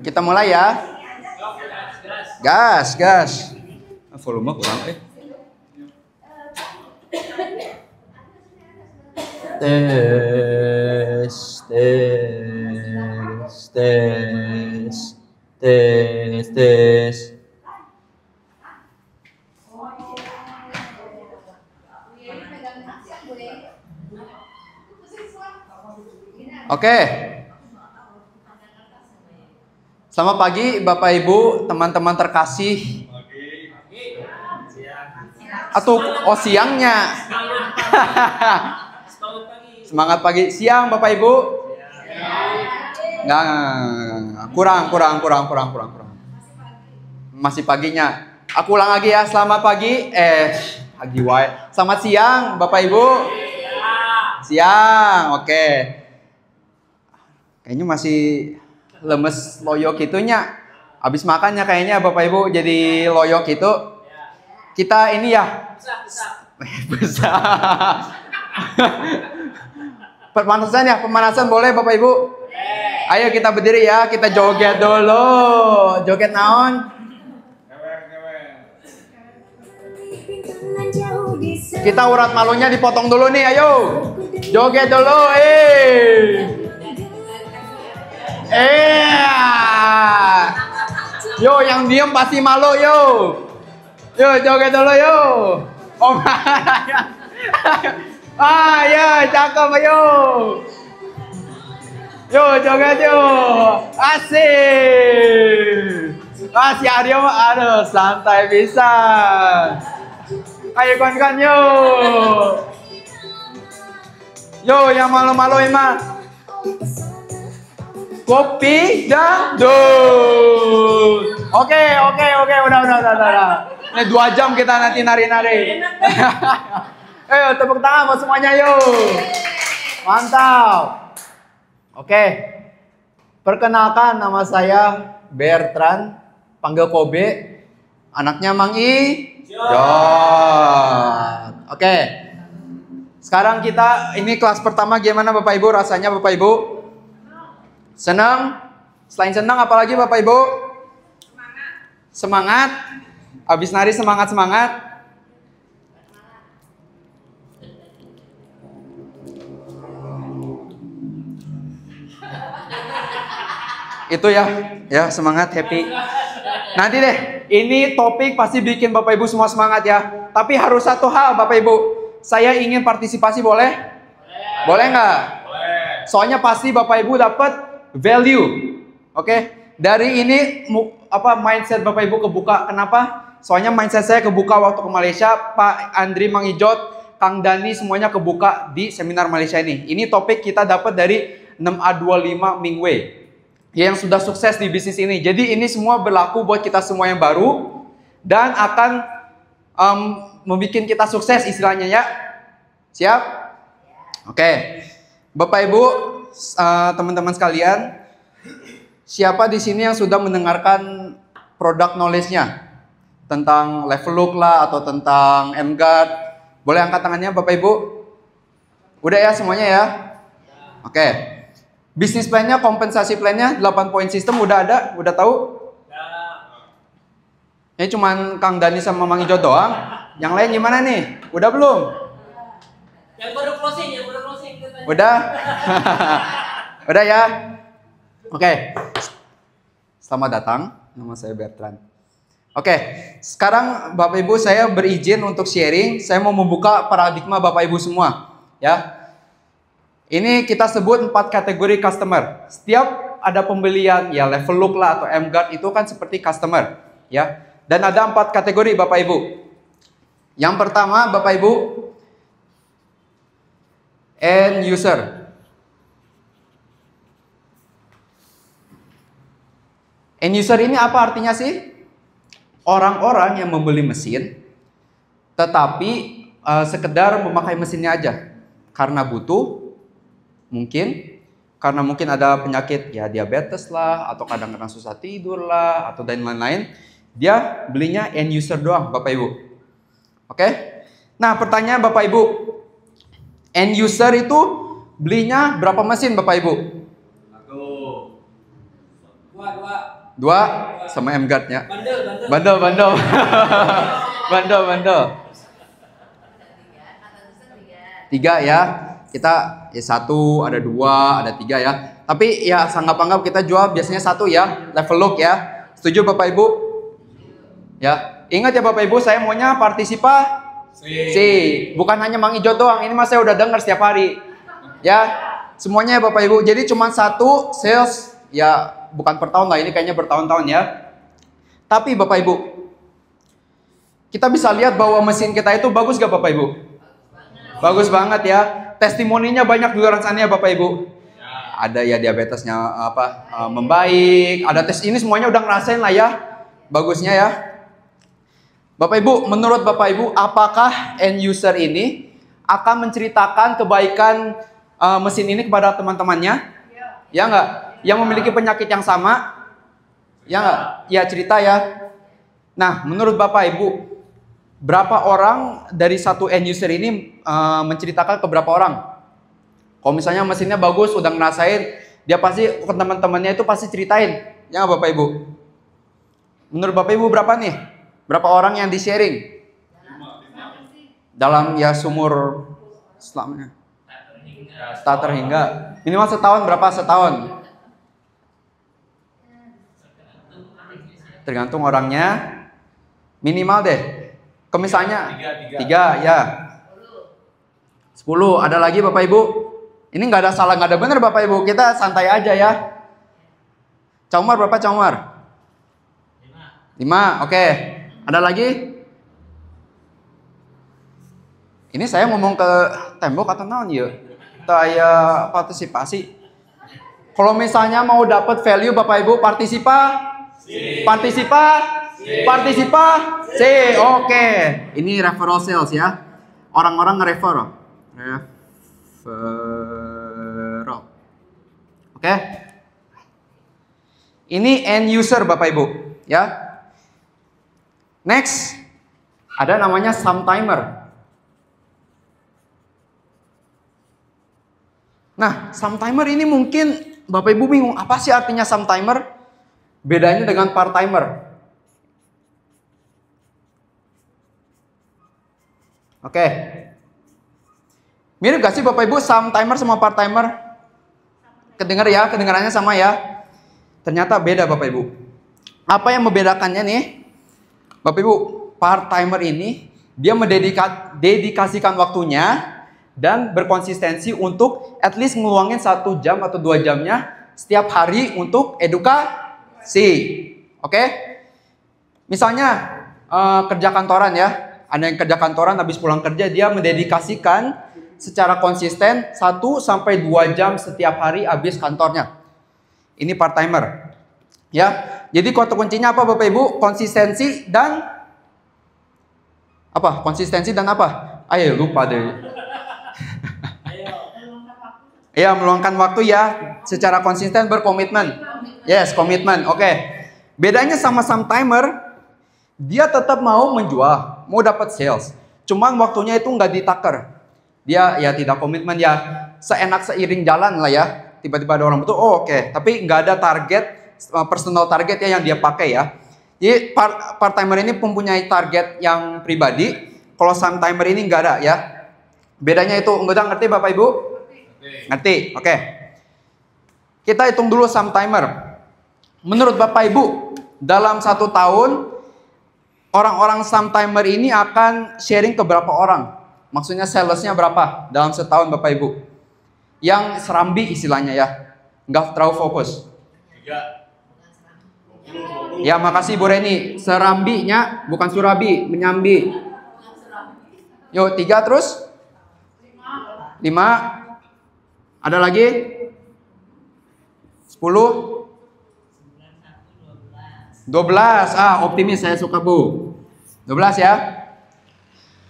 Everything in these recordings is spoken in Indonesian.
Kita mulai ya. Gas, gas. Volume kurang Tes, tes, tes, tes, tes. Oke. Selamat pagi Bapak Ibu, teman-teman terkasih. Atau siangnya. Semangat pagi. Siang Bapak Ibu. Nggak, kurang. Masih paginya. Aku ulang lagi ya. Selamat pagi. Pagi wae. Selamat siang Bapak Ibu. Siang. Oke. Kayaknya masih lemes loyo gitunya. Habis makannya kayaknya Bapak Ibu jadi loyo gitu. Kita ini ya. Bisa. Pemanasan boleh Bapak Ibu? Ayo kita berdiri ya, kita joget dulu. Joget naon? Kita urat malunya dipotong dulu nih, ayo. Joget dulu, Yo, yang diem pasti malu, yo. Yo, joget dulu, yo. Oh, ya, cakep, ayo. Yo, joget, yo. Asik. Si Aryo, aduh, santai bisa. Ayo, kawan-kawan, yo. Yo, yang malu-malu emang. Kopi dangdut. Oke, udah. Ini 2 jam kita nanti nari-nari. Ayo tepuk tangan buat semuanya yuk. Mantap. Oke. Perkenalkan nama saya Bertrand, panggil Kobe. Anaknya Mang Ijot. Oke. Sekarang kita ini kelas pertama, gimana Bapak Ibu rasanya Bapak Ibu? Senang? Selain senang apalagi Bapak Ibu? Semangat. Habis nari semangat. Itu ya semangat, happy. Nanti deh, ini topik pasti bikin Bapak Ibu semua semangat ya. Tapi harus satu hal Bapak Ibu, saya ingin partisipasi, boleh? Boleh nggak? Boleh. Soalnya pasti Bapak Ibu dapat value. Oke? Dari ini mindset Bapak Ibu kebuka. Kenapa? Soalnya mindset saya kebuka waktu ke Malaysia. Pak Andri, Mang Ijot, Kang Dani semuanya kebuka di seminar Malaysia ini. Ini topik kita dapat dari 6A25 Mingwei yang sudah sukses di bisnis ini. Jadi ini semua berlaku buat kita semua yang baru dan akan membuat kita sukses istilahnya ya. Siap? Oke. Bapak Ibu, teman-teman sekalian, siapa di sini yang sudah mendengarkan product knowledge-nya? Tentang level look lah atau tentang MGuard. Boleh angkat tangannya Bapak Ibu? Udah ya semuanya ya? Oke. Bisnis plan-nya, kompensasi plan-nya, 8 point system udah ada? Udah tahu? Ini cuman Kang Dani sama Mang Ijot doang. Yang lain gimana nih? Udah belum? Yang baru closing. Udah? Udah ya? Oke. Selamat datang. Nama saya Bertrand. Oke, sekarang Bapak Ibu saya berizin untuk sharing. Saya mau membuka paradigma Bapak Ibu semua, ya. Ini kita sebut 4 kategori customer. Setiap ada pembelian ya level look lah atau MGuard itu kan seperti customer, ya. Dan ada 4 kategori Bapak Ibu. Yang pertama Bapak Ibu, end user. End user ini apa artinya sih? Orang-orang yang membeli mesin, tetapi sekedar memakai mesinnya aja karena butuh, mungkin ada penyakit ya diabetes lah, atau kadang-kadang susah tidur lah, atau dan lain-lain. Dia belinya end user doang, Bapak Ibu. Oke? Nah, pertanyaan Bapak Ibu. End user itu belinya berapa mesin Bapak Ibu? Dua sama M-Guard-nya. Bandel. Bandel. 3 ya. Kita ya 1, ada 2, ada 3 ya. Tapi ya anggap kita jual biasanya 1 ya. Level look ya. Setuju Bapak Ibu? Ya. Ingat ya Bapak Ibu, saya maunya partisipasi. Bukan hanya Mang Ijo doang. Ini mas saya udah dengar setiap hari. Ya. Semuanya ya Bapak Ibu. Jadi cuma 1 sales ya, bukan per tahun lah, ini kayaknya bertahun-tahun ya. Tapi Bapak Ibu, kita bisa lihat bahwa mesin kita itu bagus gak Bapak Ibu? Bagus banget ya. Testimoninya banyak di luar sana ya Bapak Ibu. Ada ya diabetesnya membaik. Ada tes ini semuanya udah ngerasain lah ya. Bagusnya ya. Bapak Ibu, menurut Bapak Ibu, apakah end user ini akan menceritakan kebaikan mesin ini kepada teman-temannya? Ya enggak? Yang memiliki penyakit yang sama? Ya enggak? Ya cerita ya. Nah, menurut Bapak Ibu, berapa orang dari satu end user ini menceritakan ke berapa orang? Kalau misalnya mesinnya bagus, udah ngerasain, dia pasti ke teman-temannya itu pasti ceritain. Ya enggak Bapak Ibu? Menurut Bapak Ibu berapa nih? Berapa orang yang di-sharing? Dalam ya sumur selamanya. Tak terhingga. Minimal setahun, berapa setahun? Tergantung orangnya. Minimal deh. Misalnya 3 ya. 10. Ada lagi Bapak Ibu? Ini nggak ada salah, nggak ada benar Bapak Ibu. Kita santai aja ya. Caumar berapa Caumar? 5. Oke. Ada lagi? Ini saya ngomong ke tembok atau naon ya? Saya partisipasi. Kalau misalnya mau dapat value Bapak Ibu, partisipasi. Oke. Ini referral sales ya. Orang-orang nge-refer. Oke. Ini end user Bapak Ibu, ya. Next, ada namanya sometimer. Nah, sometimer ini mungkin Bapak Ibu bingung, apa sih artinya sometimer? Bedanya dengan part-timer. Oke. Mirip gak sih Bapak Ibu sometimer sama part-timer? Kedengarannya sama ya. Ternyata beda Bapak Ibu. Apa yang membedakannya nih? Bapak Ibu, part-timer ini dia mendedikasikan waktunya dan berkonsistensi untuk at least ngeluangin 1 jam atau 2 jamnya setiap hari untuk edukasi. Oke? Misalnya kerja kantoran ya. Ada yang kerja kantoran habis pulang kerja dia mendedikasikan secara konsisten 1 sampai 2 jam setiap hari habis kantornya. Ini part-timer. Ya. Jadi kata kuncinya apa Bapak Ibu? Konsistensi dan apa? Konsistensi dan apa? Ayo lupa deh. Ya, meluangkan waktu ya, secara konsisten berkomitmen. Yes, komitmen. Oke. Bedanya sama sometimer, dia tetap mau menjual, mau dapat sales. Cuman waktunya itu nggak ditaker. Dia ya tidak komitmen ya, seenak seiring jalan lah ya. Tiba-tiba ada orang betul, oke. Tapi nggak ada target, personal target ya yang dia pakai ya. Jadi part-timer ini mempunyai target yang pribadi. Kalau sometimer ini nggak ada ya. Bedanya itu, udah ngerti Bapak Ibu? Ngerti? Oke. Kita hitung dulu sometimer. Menurut Bapak Ibu, dalam 1 tahun orang-orang sometimer ini akan sharing ke berapa orang? Maksudnya salesnya berapa dalam setahun Bapak Ibu? Yang serambi istilahnya ya, nggak terlalu fokus. 3. Ya makasih Bu Reni. Serambinya bukan surabi, menyambi. Yuk 3 terus? 5. Ada lagi? 10? 12. Optimis saya suka Bu. 12 ya.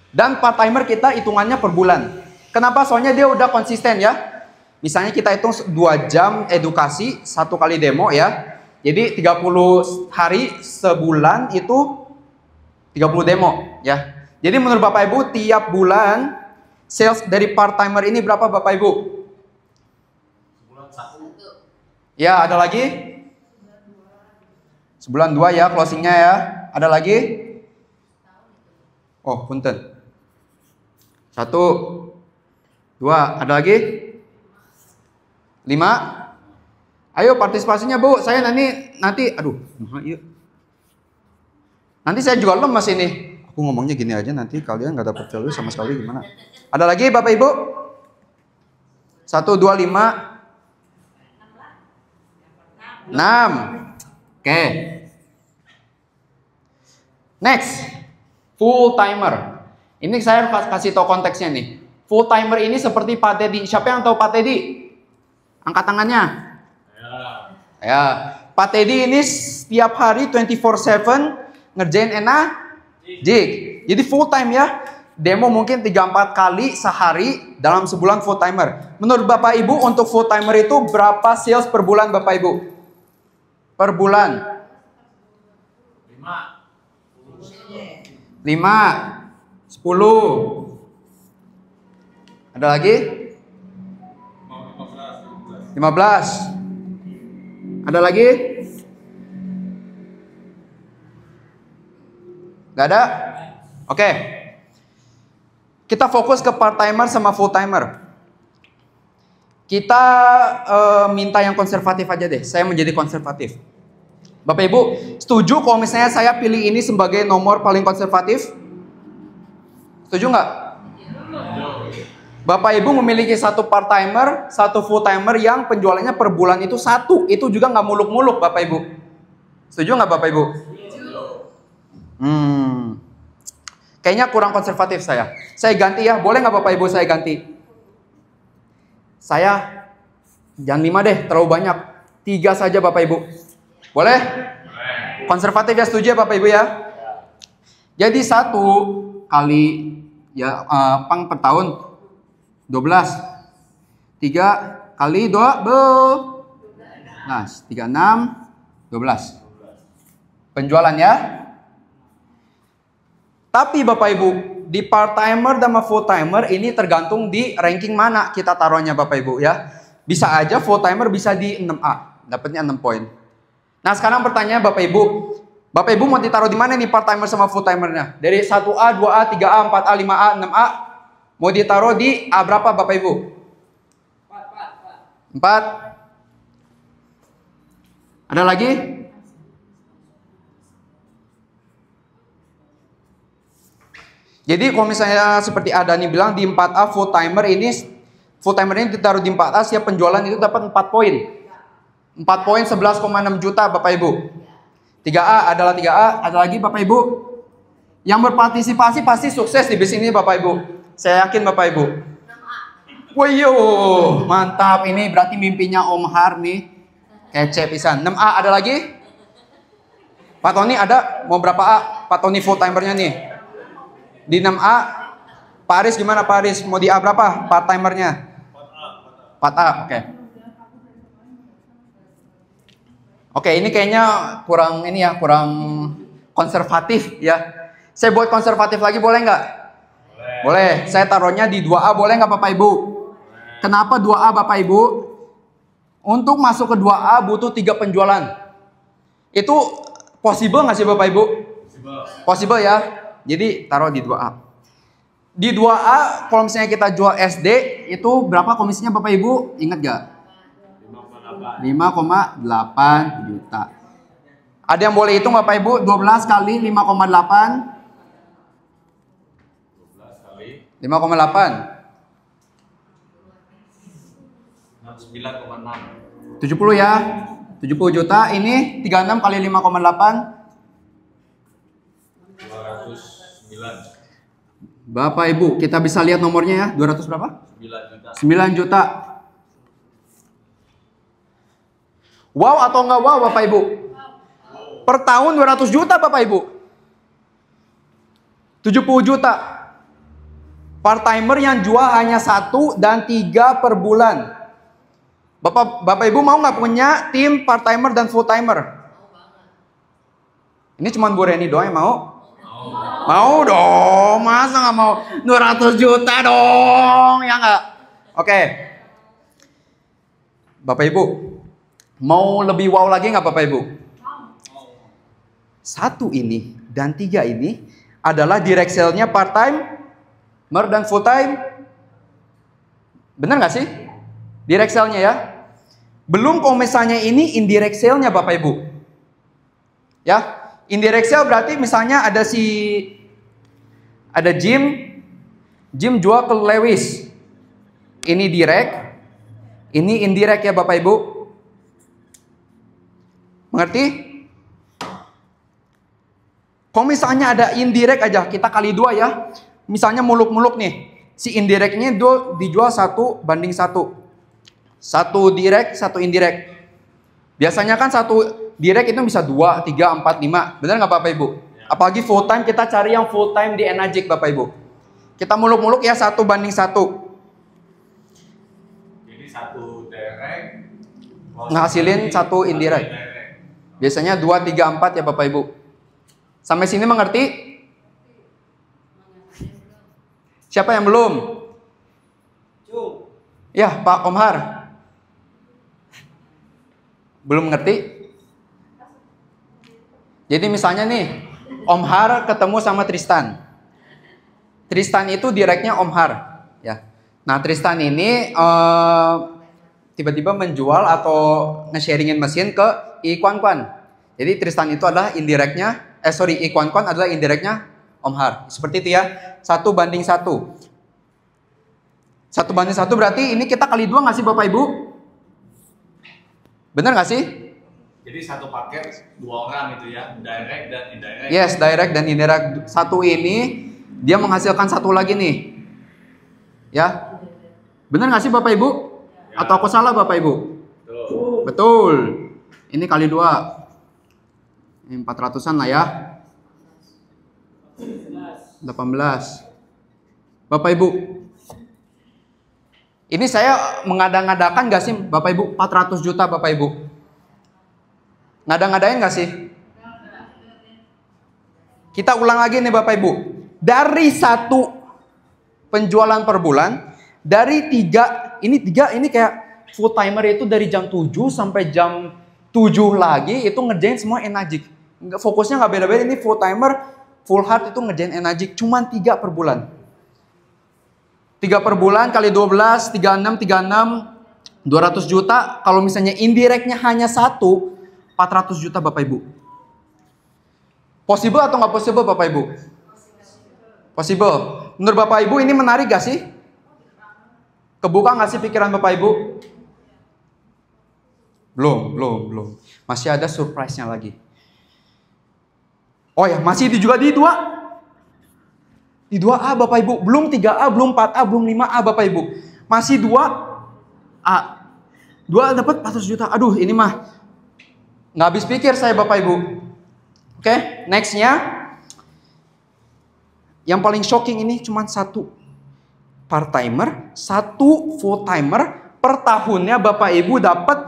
Dan part-timer kita hitungannya per bulan. Kenapa? Soalnya dia udah konsisten ya. Misalnya kita hitung 2 jam edukasi, 1 kali demo ya. Jadi 30 hari sebulan itu 30 demo ya. Jadi menurut Bapak Ibu tiap bulan sales dari part-timer ini berapa Bapak Ibu? Sebulan 1. Ya, ada lagi? Sebulan 2 ya closingnya ya. Ada lagi? Oh, punten. 1, 2, ada lagi? 5. Ayo partisipasinya Bu, saya nanti aduh, yuk. Nanti saya juga lemas ini. Aku ngomongnya gini aja nanti kalian nggak dapat value sama sekali gimana? Ada lagi Bapak Ibu? 1, 2, 5, 6. Oke. Next, full timer. Ini saya kasih tahu konteksnya nih. Full timer ini seperti Pak Teddy. Siapa yang tahu Pak Teddy? Angkat tangannya. Ya, Pak Teddy ini setiap hari 24/7 ngerjain jig. Jadi full time ya. Demo mungkin 3-4 kali sehari dalam sebulan full timer. Menurut Bapak Ibu untuk full timer itu berapa sales per bulan Bapak Ibu? Per bulan? 5, 10. Ada lagi? 15. Ada lagi? Gak ada? Oke. Kita fokus ke part timer sama full timer. Kita minta yang konservatif aja deh. Saya menjadi konservatif. Bapak Ibu, setuju kalau misalnya saya pilih ini sebagai nomor paling konservatif? Setuju nggak? Bapak Ibu memiliki satu part timer, satu full timer yang penjualannya per bulan itu 1. Itu juga nggak muluk-muluk Bapak Ibu. Setuju nggak Bapak Ibu? Kayaknya kurang konservatif saya. Saya ganti ya, boleh nggak Bapak Ibu saya ganti? Saya jangan 5 deh, terlalu banyak. 3 saja Bapak Ibu. Boleh? Konservatif ya, setuju ya Bapak Ibu ya? Jadi 1 kali ya pang per tahun 12. 3 kali 12. 36, 12. Penjualan ya. Tapi Bapak Ibu, di part timer dan full timer ini tergantung di ranking mana kita taruhnya Bapak Ibu ya. Bisa aja full timer bisa di 6A, dapatnya 6 poin. Nah sekarang pertanyaan Bapak Ibu mau ditaruh di mana nih part timer sama full timernya? Dari 1A, 2A, 3A, 4A, 5A, 6A, mau ditaruh di A berapa Bapak Ibu? 4. Ada lagi? Jadi kalau misalnya seperti Adani bilang di 4A full timer ini ditaruh di 4A, siap penjualan itu dapat 4 poin. 4 poin 11,6 juta Bapak Ibu. 3A adalah 3A, ada lagi Bapak Ibu. Yang berpartisipasi pasti sukses di bisnis ini Bapak Ibu. Saya yakin Bapak Ibu. Woyo, mantap, ini berarti mimpinya Om Har nih. Kece pisan. 6A ada lagi? Pak Tony ada? Mau berapa A? Pak Tony full timernya nih. Di 6A, Pak Aris gimana Pak Aris? Mau di A berapa part timernya? 4A, oke. Oke, ini kayaknya kurang konservatif ya. Saya buat konservatif lagi boleh nggak? Boleh. Saya taruhnya di 2A boleh nggak Bapak Ibu? Kenapa 2A Bapak Ibu? Untuk masuk ke 2A butuh 3 penjualan. Itu possible nggak sih Bapak Ibu? Possible ya. Jadi taruh di 2A. Di 2A kalau misalnya kita jual SD itu berapa komisinya Bapak Ibu? Ingat gak? 5,8 juta. Ada yang boleh hitung Bapak Ibu? 12 kali 5,8. 5,8. 69,6. 70 ya. 70 juta. Ini 36 kali 5,8. 209. Bapak Ibu, kita bisa lihat nomornya ya. 200 berapa? 9 juta. Wow atau enggak wow Bapak Ibu? Per tahun 200 juta Bapak Ibu. 70 juta. Part timer yang jual hanya 1 dan 3 per bulan. Bapak Ibu mau nggak punya tim part timer dan full timer? Ini cuma Bu Reni doang yang mau? Mau dong, masa nggak mau 200 juta dong, ya nggak? Oke. Bapak Ibu, mau lebih wow lagi nggak Bapak Ibu? 1 ini dan 3 ini adalah direct sale-nya part timer dan full time. Bener nggak sih? Direct sale-nya ya. Belum kalau misalnya ini indirect sale-nya Bapak Ibu. Ya, indirect sale berarti misalnya ada Jim jual ke Lewis. Ini direct, ini indirect ya Bapak Ibu. Mengerti? Kalau misalnya ada indirect aja, kita kali 2 ya. Misalnya muluk-muluk nih. Si indirectnya dijual 1 banding 1. 1 direct, 1 indirect. Biasanya kan 1 direct itu bisa 2, 3, 4, 5. Benar nggak Bapak Ibu? Apalagi full time, kita cari yang full time di Enagic Bapak Ibu. Kita muluk-muluk ya 1 banding 1. Jadi 1 direct Ngasilin 1 indirect. Biasanya 2, 3, 4 ya Bapak Ibu. Sampai sini mengerti? Siapa yang belum? Ya Pak Omhar. Belum ngerti? Jadi misalnya nih, Omhar ketemu sama Tristan. Tristan itu direknya Omhar, ya. Nah Tristan ini tiba-tiba menjual atau nge-sharingin mesin ke Ikwan-Kwan. Jadi Tristan itu adalah indirectnya, Ikwan-Kwan adalah indirectnya Omhar. Seperti itu ya, 1 banding 1. 1 banding 1 berarti ini kita kali 2 nggak sih Bapak Ibu? Bener nggak sih? Jadi 1 paket 2 orang itu ya, direct dan indirect. Yes, direct dan indirect. 1 ini dia menghasilkan 1 lagi nih. Ya. Bener nggak sih Bapak Ibu? Ya. Atau aku salah Bapak Ibu? Betul. Betul. Ini kali 2. Ini 400-an lah ya. 18. Bapak Ibu. Ini saya mengada-ngadakan nggak sih Bapak Ibu? 400 juta Bapak Ibu. Ngada-ngadain nggak sih? Kita ulang lagi nih Bapak Ibu. Dari 1 penjualan per bulan, dari 3 ini kayak full timer itu dari jam 7 sampai jam 7 lagi itu ngerjain semua Enagic. Fokusnya nggak beda-beda, ini full timer, full hard itu ngerjain Enagic. Cuman 3 per bulan. 3 per bulan kali 12, 36, 200 juta. Kalau misalnya indirectnya hanya 1, 400 juta Bapak Ibu. Possible atau nggak possible Bapak Ibu? Possible. Menurut Bapak Ibu ini menarik gak sih? Kebuka nggak sih pikiran Bapak Ibu? Belum. Masih ada surprise-nya lagi. Oh ya, masih juga di 2. Di 2A Bapak Ibu. Belum 3A, belum 4A, belum 5A Bapak Ibu. Masih 2A. 2A dapat 400 juta. Aduh, ini mah nggak habis pikir saya Bapak Ibu. Oke, nextnya. Yang paling shocking ini cuma 1 part timer, 1 full timer. Per tahunnya Bapak Ibu dapat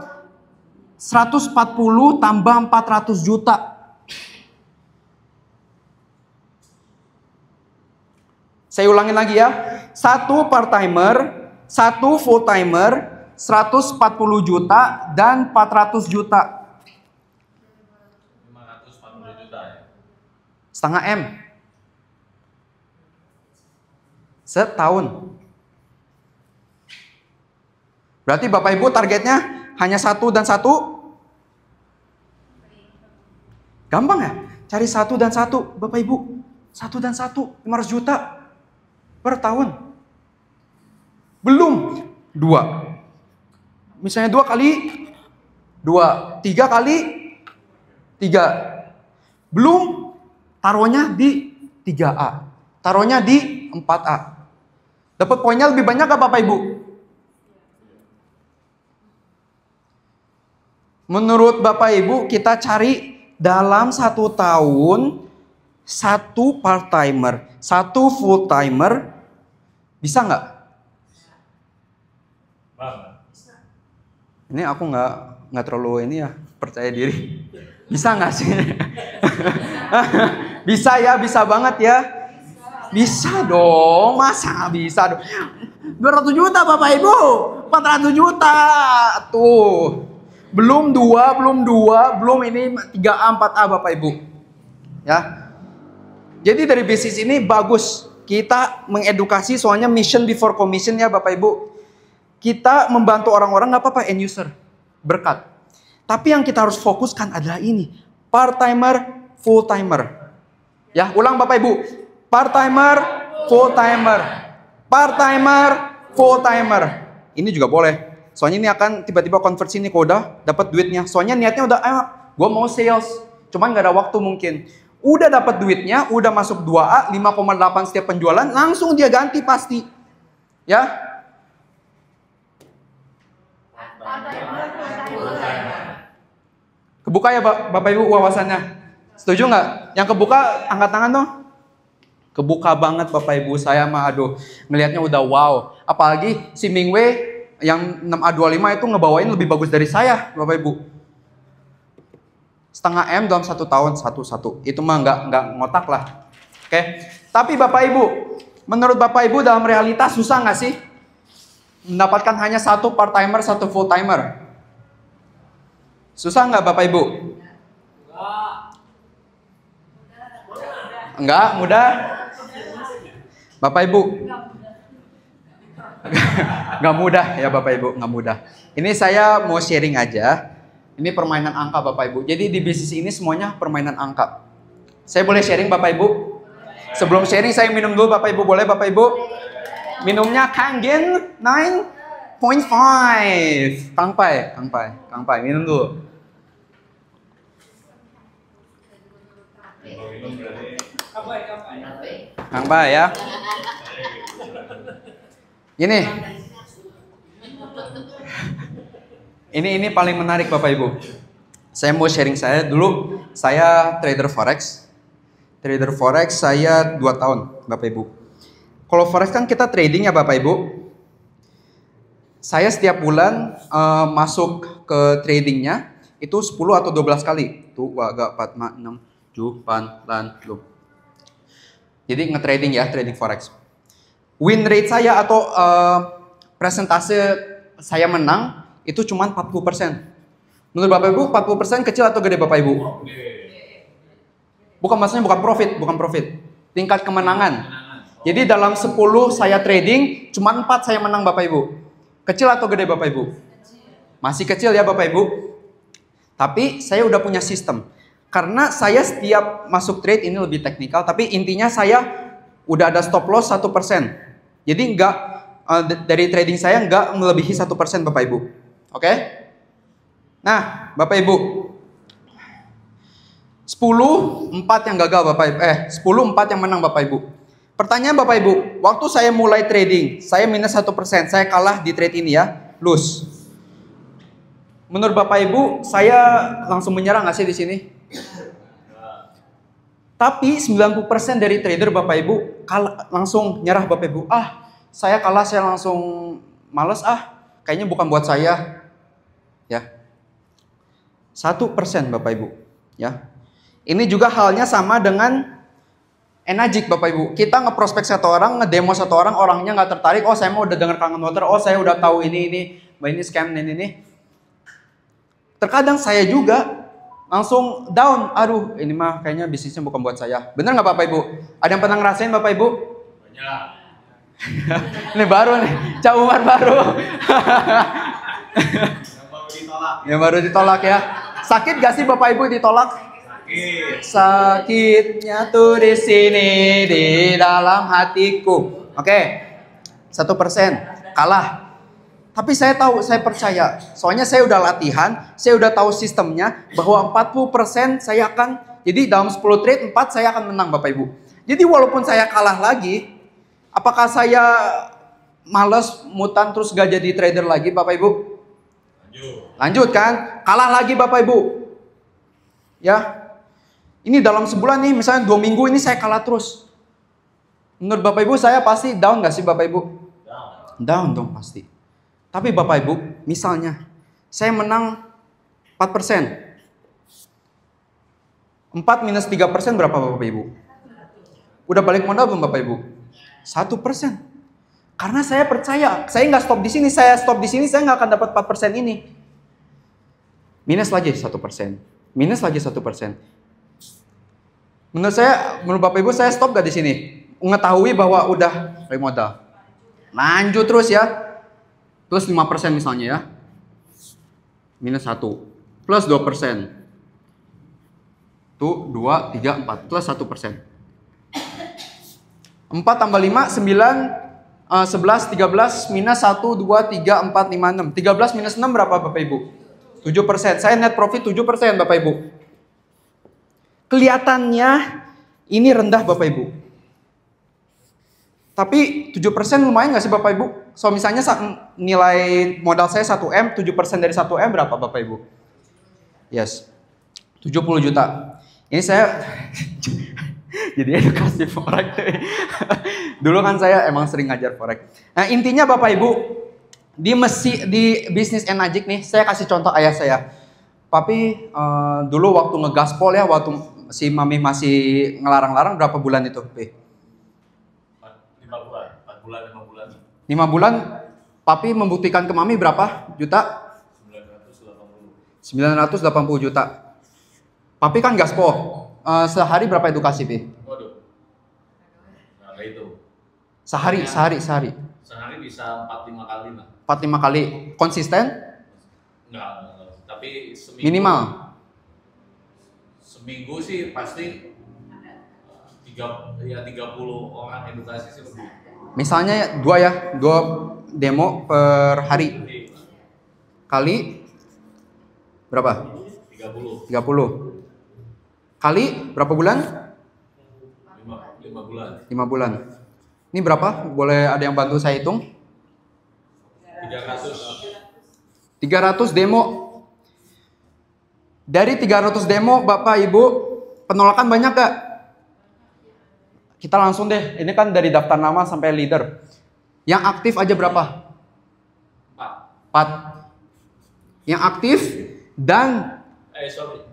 140 tambah 400 juta. Saya ulangin lagi ya. 1 part timer, 1 full timer, 140 juta dan 400 juta. 540 juta ya. Setengah M. Setahun. Berarti Bapak Ibu targetnya hanya 1 dan 1? Gampang ya? Cari 1 dan 1 Bapak Ibu. 1 dan 1, 500 juta per tahun. Belum 2. Misalnya 2 kali 2, 3 kali 3. Belum taruhnya di 3A. Taruhnya di 4A. Dapat poinnya lebih banyak gak Bapak Ibu? Menurut Bapak Ibu kita cari dalam 1 tahun 1 part timer, 1 full timer, bisa nggak? Ini aku nggak terlalu ini ya, percaya diri. Bisa nggak sih? Bisa ya, bisa banget ya. Bisa dong, masa nggak bisa dong. 200 juta Bapak Ibu, 400 juta. Tuh. Belum 2, belum ini 3A, 4A Bapak Ibu. Ya. Jadi dari bisnis ini bagus. Kita mengedukasi, soalnya mission before commission ya Bapak Ibu. Kita membantu orang-orang nggak apa-apa, end user. Berkat. Tapi yang kita harus fokuskan adalah ini. Part-timer, full-timer. Ya, ulang Bapak Ibu. Part-timer, full-timer. Part-timer, full-timer. Ini juga boleh. Soalnya ini akan tiba-tiba konversi nih kalau udah dapat duitnya. Soalnya niatnya udah, gue mau sales. Cuman nggak ada waktu mungkin. Udah dapat duitnya, udah masuk 2A, 5,8 setiap penjualan, langsung dia ganti pasti. Ya. Kebuka ya Bapak Ibu wawasannya. Setuju nggak? Yang kebuka angkat tangan dong. Kebuka banget Bapak Ibu, saya mah aduh ngelihatnya udah wow. Apalagi si Mingwei yang 6A25 itu ngebawain lebih bagus dari saya Bapak Ibu. Setengah M dalam 1 tahun satu. Itu mah nggak ngotak lah. Oke. Tapi Bapak Ibu, menurut Bapak Ibu dalam realitas susah nggak sih mendapatkan hanya satu part timer, satu full timer? Susah nggak Bapak Ibu? Enggak, mudah. Bapak Ibu, nggak mudah ya Bapak Ibu, nggak mudah. Ini saya mau sharing aja. Ini permainan angka Bapak Ibu. Jadi di bisnis ini semuanya permainan angka. Saya boleh sharing Bapak Ibu? Sebelum sharing saya minum dulu Bapak Ibu, boleh Bapak Ibu? Minumnya Kangen 9.5. Kangpai, minum dulu. Kangpai ya. Ini paling menarik Bapak Ibu. Saya mau sharing saya dulu. Saya trader forex. Trader forex saya 2 tahun Bapak Ibu. Kalau forex kan kita trading ya Bapak Ibu. Saya setiap bulan masuk ke tradingnya itu 10 atau 12 kali. Tuh, 3, 4, 5, 6, 7, 8, 9. Jadi nge-trading ya, trading forex. Win rate saya atau persentase saya menang itu cuma 40%. Menurut Bapak Ibu 40% kecil atau gede Bapak Ibu? Bukan, maksudnya bukan profit. Tingkat kemenangan. Jadi dalam 10 saya trading cuma 4 saya menang Bapak Ibu. Kecil atau gede Bapak Ibu? Masih kecil ya Bapak Ibu. Tapi saya udah punya sistem. Karena saya setiap masuk trade ini lebih teknikal, tapi intinya saya udah ada stop loss 1%. Jadi enggak dari trading saya enggak melebihi 1% Bapak Ibu. Oke? Nah, Bapak Ibu. 10-4 yang gagal Bapak Ibu. 10-4 yang menang Bapak Ibu. Pertanyaan Bapak Ibu, waktu saya mulai trading, saya minus 1%, saya kalah di trade ini ya, lose. Menurut Bapak Ibu, saya langsung menyerah nggak sih di sini? Tapi 90% dari trader Bapak Ibu langsung nyerah Bapak Ibu. Saya kalah, saya langsung males, kayaknya bukan buat saya. Ya. 1% Bapak Ibu. Ya. Ini juga halnya sama dengan Enagic Bapak Ibu. Kita ngeprospek satu orang, ngedemo satu orang, orangnya nggak tertarik. Oh, saya mau udah dengar Kangen Water. Oh, saya udah tahu ini scam ini. Terkadang saya juga langsung down. Aduh, ini mah kayaknya bisnisnya bukan buat saya. Bener nggak Bapak Ibu? Ada yang pernah ngerasain Bapak Ibu? Banyak. Ini baru nih, Cak Umar baru. Yang baru ditolak ya. Sakit gak sih Bapak Ibu ditolak? Sakitnya tuh di sini di dalam hatiku. Oke, 1% kalah. Tapi saya tahu, saya percaya. Soalnya saya udah latihan, saya udah tahu sistemnya bahwa 40% saya akan, jadi dalam 10 trade 4 saya akan menang Bapak Ibu. Jadi walaupun saya kalah lagi, apakah saya males mutan terus gak jadi trader lagi Bapak Ibu? Lanjut kan? Kalah lagi Bapak Ibu. Ya. Ini dalam sebulan nih, misalnya 2 minggu ini saya kalah terus. Menurut Bapak Ibu saya pasti down gak sih Bapak Ibu? Down dong pasti. Tapi Bapak Ibu, misalnya saya menang 4%. 4 minus 3% berapa Bapak Ibu? Udah balik modal belum Bapak Ibu? 1%. Karena saya percaya, saya nggak stop di sini, saya nggak akan dapat 4% ini. Minus lagi 1%. Minus lagi 1%. Menurut Bapak Ibu, saya stop gak di sini? Mengetahui bahwa udah balik modal. Lanjut terus ya. Plus 5% misalnya ya. Minus 1. Plus 2%. Tuh, 2, 3, 4. Plus 1%. 4 tambah 5, 9, 11, 13, minus 1, 2, 3, 4, 5, 6. 13 minus 6 berapa Bapak Ibu? 7%. Saya net profit 7% Bapak Ibu. Kelihatannya ini rendah Bapak Ibu. Tapi 7% lumayan gak sih Bapak Ibu? So misalnya nilai modal saya 1M, 7% dari 1M berapa Bapak Ibu? Yes, 70 juta. Ini saya jadi edukasi forex. Dulu kan saya emang sering ngajar forex. Nah intinya Bapak Ibu, di bisnis Enagic nih, saya kasih contoh ayah saya. Papi dulu waktu ngegaspol ya, waktu si Mami masih ngelarang-larang, berapa bulan itu? 5 bulan, 4 bulan, 5 bulan. 5 bulan, Papi membuktikan ke Mami berapa juta? 980 juta. Papi kan gaspol. Sehari berapa edukasi, Pi? Waduh. Nah, kayak itu. Sehari. Sehari bisa 4-5 kali lah. 4-5 kali. Konsisten? Enggak. Tapi seminggu. Minimal. Seminggu sih pasti 30 orang edukasi sih lebih. Misalnya 2 demo per hari. Kali berapa? 30. Kali berapa bulan? 5 bulan. 5 bulan. Ini berapa? Boleh ada yang bantu saya hitung? 300 demo. Dari 300 demo Bapak Ibu, penolakan banyak gak? Kita langsung deh, ini kan dari daftar nama sampai leader. Yang aktif aja berapa? 4. Yang aktif dan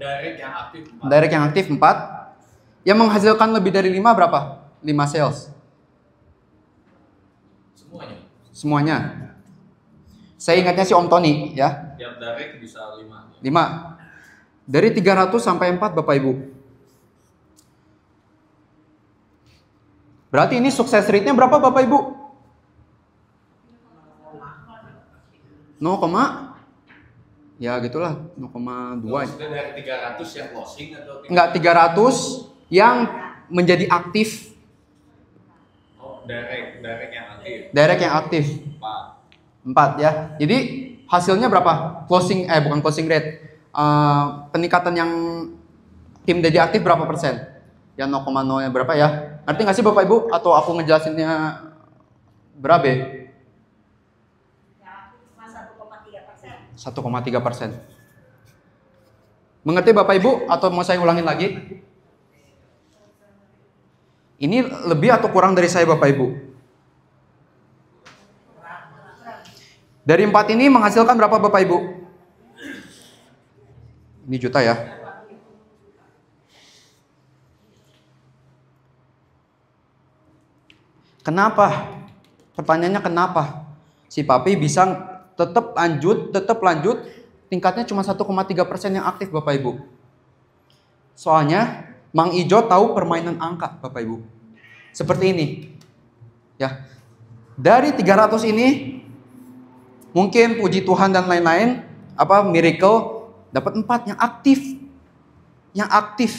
direct yang aktif 4. Yang menghasilkan lebih dari 5 berapa? 5 sales. Semuanya. Saya ingatnya si Om Tony ya. Yang direct bisa 5. Dari 300 sampai 4 Bapak Ibu. Berarti ini sukses rate-nya berapa Bapak Ibu? 0, ya gitulah 0,2. Dari 300 yang closing atau enggak, 300 yang menjadi aktif. Oh, direct yang aktif. Direct yang aktif. 4 ya. Jadi hasilnya berapa? Bukan closing rate. Peningkatan yang tim jadi aktif berapa persen? Yang 0,0 nya berapa ya? Ngerti nggak sih Bapak Ibu? Atau aku ngejelasinnya berapa? 1,3%. Mengerti Bapak Ibu? Atau mau saya ulangin lagi? Ini lebih atau kurang dari saya Bapak Ibu? Dari 4 ini menghasilkan berapa Bapak Ibu? Ini juta ya. Kenapa? Pertanyaannya kenapa? Si Papi bisa tetap lanjut, tingkatnya cuma 1,3% yang aktif Bapak Ibu. Soalnya Mang Ijo tahu permainan angka Bapak Ibu. Seperti ini. Ya. Dari 300 ini mungkin puji Tuhan dan lain-lain, miracle dapat 4 yang aktif. Yang aktif.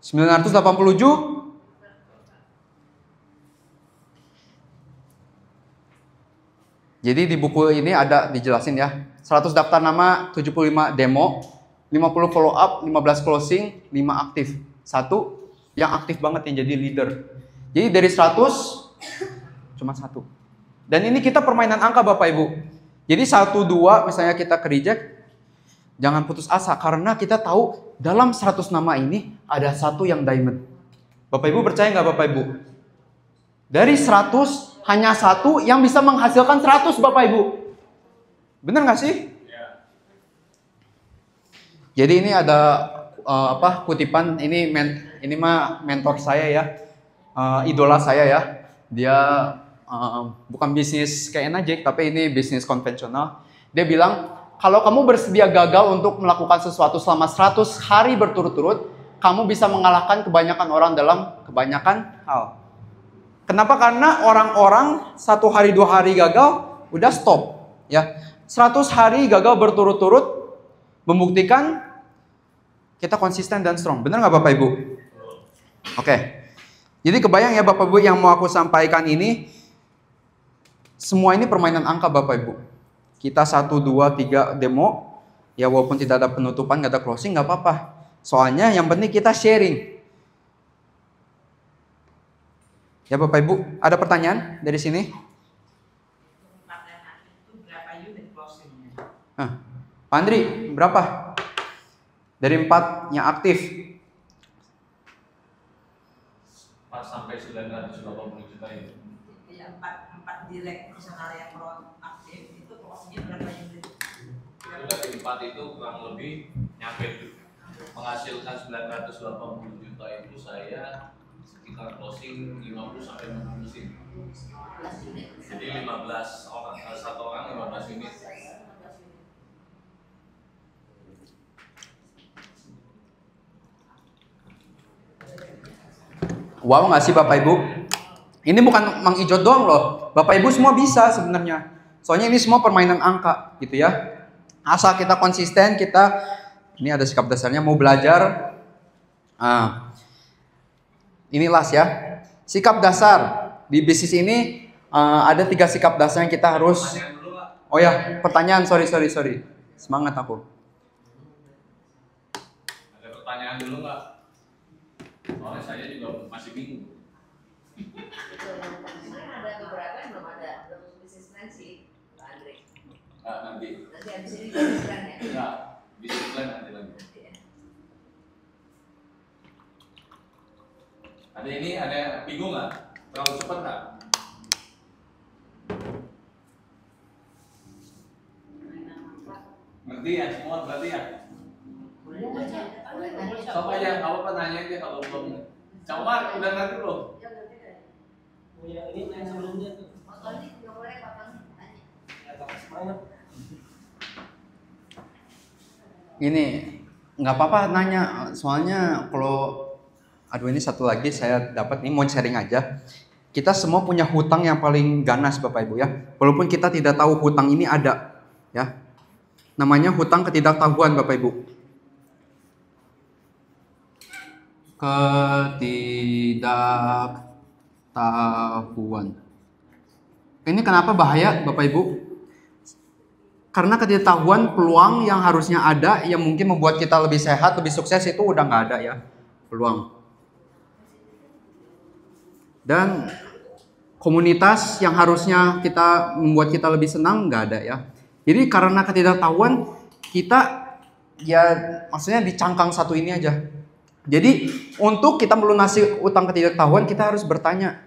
987. Jadi di buku ini ada dijelasin ya. 100 daftar nama, 75 demo, 50 follow up, 15 closing, 5 aktif. 1 yang aktif banget yang jadi leader. Jadi dari 100 cuma 1. Dan ini kita permainan angka Bapak Ibu. Jadi 1, 2 misalnya kita ke reject, jangan putus asa karena kita tahu dalam 100 nama ini ada 1 yang diamond. Bapak Ibu percaya nggak Bapak Ibu? Dari 100 hanya 1 yang bisa menghasilkan 100 Bapak Ibu. Bener nggak sih? Jadi ini ada kutipan ini mah mentor saya ya, idola saya ya. Dia bukan bisnis kayak Najik, tapi ini bisnis konvensional. Dia bilang, kalau kamu bersedia gagal untuk melakukan sesuatu selama 100 hari berturut-turut, kamu bisa mengalahkan kebanyakan orang dalam kebanyakan hal. Kenapa? Karena orang-orang 1 hari 2 hari gagal udah stop ya. 100 hari gagal berturut-turut membuktikan kita konsisten dan strong. Benar nggak Bapak Ibu? Oke. Jadi kebayang ya Bapak Ibu yang mau aku sampaikan ini, semua ini permainan angka Bapak Ibu. Kita 1, 2, 3 demo, ya walaupun tidak ada penutupan, nggak ada closing, nggak apa-apa. Soalnya yang penting kita sharing. Ya Bapak Ibu, ada pertanyaan dari sini? Pak Andri, berapa? Dari 4 yang aktif. 4 sampai 980 juta itu. Ya, 4 direct misalnya yang proaktif itu closing-nya berapa unit? Itu dari 4 itu kurang lebih nyampe menghasilkan 980 juta itu saya sekitar closing 50 sampai 60 mesin. Jadi 15 orang, satu orang 15 unit. Wow nggak sih Bapak Ibu? Ini bukan Mang Ijot doang loh. Bapak Ibu semua bisa sebenarnya. Soalnya ini semua permainan angka gitu ya. Asal kita konsisten, ini ada sikap dasarnya mau belajar. Ini last ya. Sikap dasar di bisnis ini ada 3 sikap dasar yang kita harus. Oh ya, pertanyaan, sorry. Semangat aku. Ada pertanyaan dulu nggak? Soalnya saya juga masih bingung. Ada beberapa yang belum bisnis plan sih, Pak Andre. Nanti. Nanti habis ini bisnis plan ya? Enggak, bisnis plan nanti lagi. Ada bingung nggak? Terlalu cepat nggak? Ngerti ya semua berarti ya? Sok aja, apa nanya dia kalau belum. Coba udah ngerti belum? Ya, ini yang sebelumnya tuh. Ini nggak apa-apa nanya, soalnya kalau ini satu lagi saya dapat nih, mau sharing aja. Kita semua punya hutang yang paling ganas Bapak Ibu ya. Walaupun kita tidak tahu hutang ini ada ya. Namanya hutang ketidaktahuan Bapak Ibu. Ketidaktahuan. Ini kenapa bahaya Bapak Ibu? Karena ketidaktahuan peluang yang harusnya ada, yang mungkin membuat kita lebih sehat, lebih sukses itu udah nggak ada ya peluang. Dan komunitas yang harusnya membuat kita lebih senang nggak ada ya. Jadi karena ketidaktahuan kita ya maksudnya dicangkang satu ini aja. Jadi untuk kita melunasi utang ketidaktahuan kita harus bertanya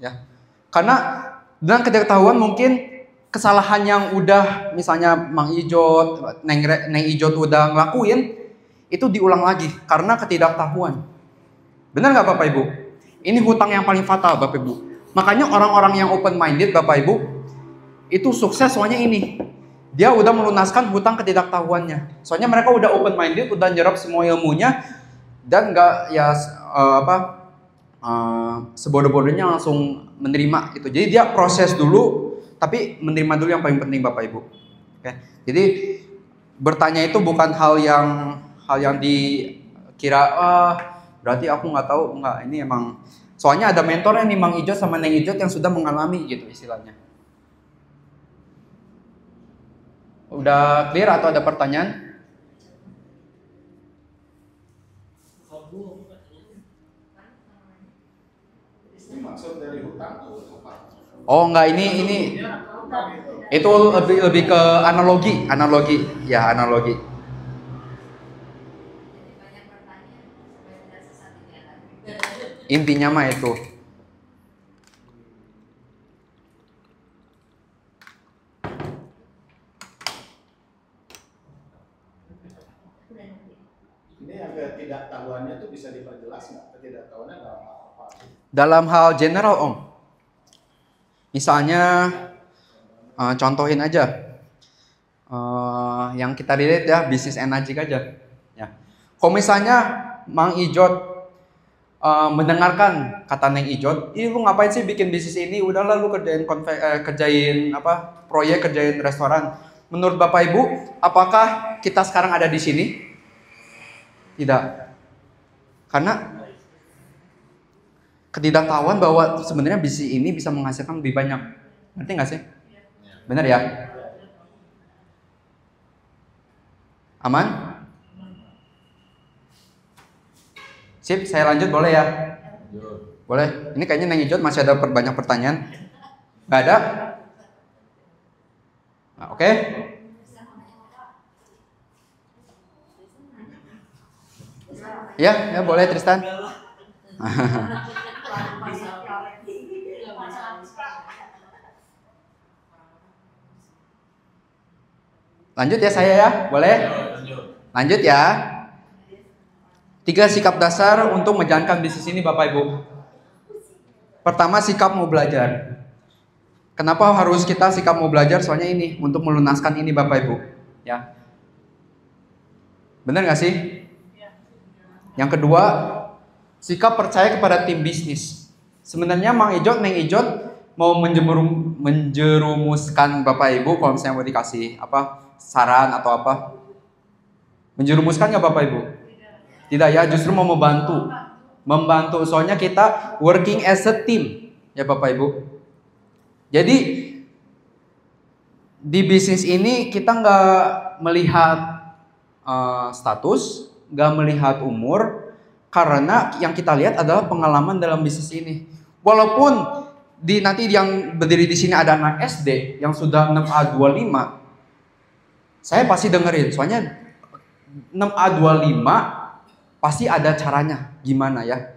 ya. Karena dengan ketidaktahuan mungkin kesalahan yang udah misalnya Mang Ijot, Neng Ijot udah ngelakuin itu diulang lagi karena ketidaktahuan. Benar nggak Bapak Ibu? Ini hutang yang paling fatal Bapak Ibu. Makanya orang-orang yang open minded Bapak Ibu itu sukses soalnya ini. Dia udah melunaskan hutang ketidaktahuannya. Soalnya mereka udah open minded, udah nyerap semua ilmunya dan nggak ya sebodoh-bodohnya langsung menerima itu. Jadi dia proses dulu, tapi menerima dulu yang paling penting Bapak Ibu. Oke. Jadi bertanya itu bukan hal yang dikira berarti aku nggak tahu, nggak, ini emang soalnya ada mentornya nih Mang Ijot sama Neng Ijot yang sudah mengalami gitu istilahnya. Udah clear atau ada pertanyaan? Maksud dari hutang tuh apa? Oh enggak, ini itu lebih ke analogi ya, analogi. Intinya mah itu. dalam hal general Om. Misalnya contohin aja yang kita relate ya, bisnis energi aja. Ya. Kalau misalnya Mang Ijot mendengarkan kata Neng Ijot, ih lu ngapain sih bikin bisnis ini? Udahlah lu kerjain apa proyek, kerjain restoran. Menurut Bapak Ibu, apakah kita sekarang ada di sini? Tidak. Karena ketidaktahuan bahwa sebenarnya bisnis ini bisa menghasilkan lebih banyak. Ngerti nggak sih? Benar ya? Aman? Sip, saya lanjut boleh ya? Boleh. Ini kayaknya Neng Ijot masih ada banyak pertanyaan. Nggak ada? Nah, oke. Ya boleh Tristan. Lanjut ya saya ya, boleh? Lanjut ya. 3 sikap dasar untuk menjalankan bisnis ini Bapak Ibu. Pertama, sikap mau belajar. Kenapa harus kita sikap mau belajar? Soalnya ini untuk melunaskan ini Bapak Ibu. Ya. Benar nggak sih? Yang kedua, sikap percaya kepada tim bisnis. Sebenarnya Mang Ijot, Neng Ijot mau menjerumuskan Bapak Ibu kalau misalnya mau dikasih apa saran atau apa. Menjerumuskan nggak Bapak Ibu? Tidak ya, justru mau membantu. Soalnya kita working as a team ya Bapak Ibu. Jadi di bisnis ini kita nggak melihat status, nggak melihat umur, karena yang kita lihat adalah pengalaman dalam bisnis ini. Walaupun nanti yang berdiri di sini ada anak SD yang sudah 6A25, saya pasti dengerin. Soalnya 6A25 pasti ada caranya gimana ya.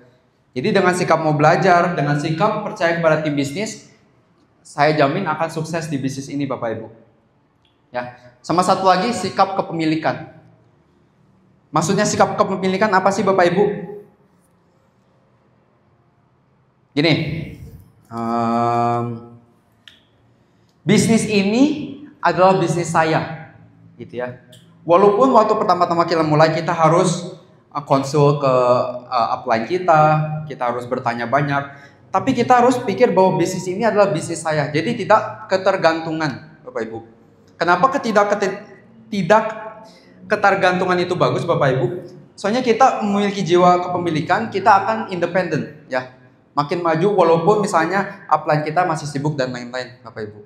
Jadi dengan sikap mau belajar, dengan sikap percaya kepada tim bisnis, saya jamin akan sukses di bisnis ini Bapak Ibu. Ya. Sama satu lagi, sikap kepemilikan. Maksudnya sikap kepemilikan apa sih Bapak Ibu? Gini, bisnis ini adalah bisnis saya, gitu ya. Walaupun waktu pertama-tama kita mulai kita harus konsul ke upline kita harus bertanya banyak, tapi kita harus pikir bahwa bisnis ini adalah bisnis saya. Jadi tidak ketergantungan, Bapak Ibu. Kenapa tidak ketergantungan itu bagus, Bapak Ibu? Soalnya kita memiliki jiwa kepemilikan, kita akan independen, ya. Makin maju walaupun misalnya upline kita masih sibuk dan lain-lain, Bapak Ibu.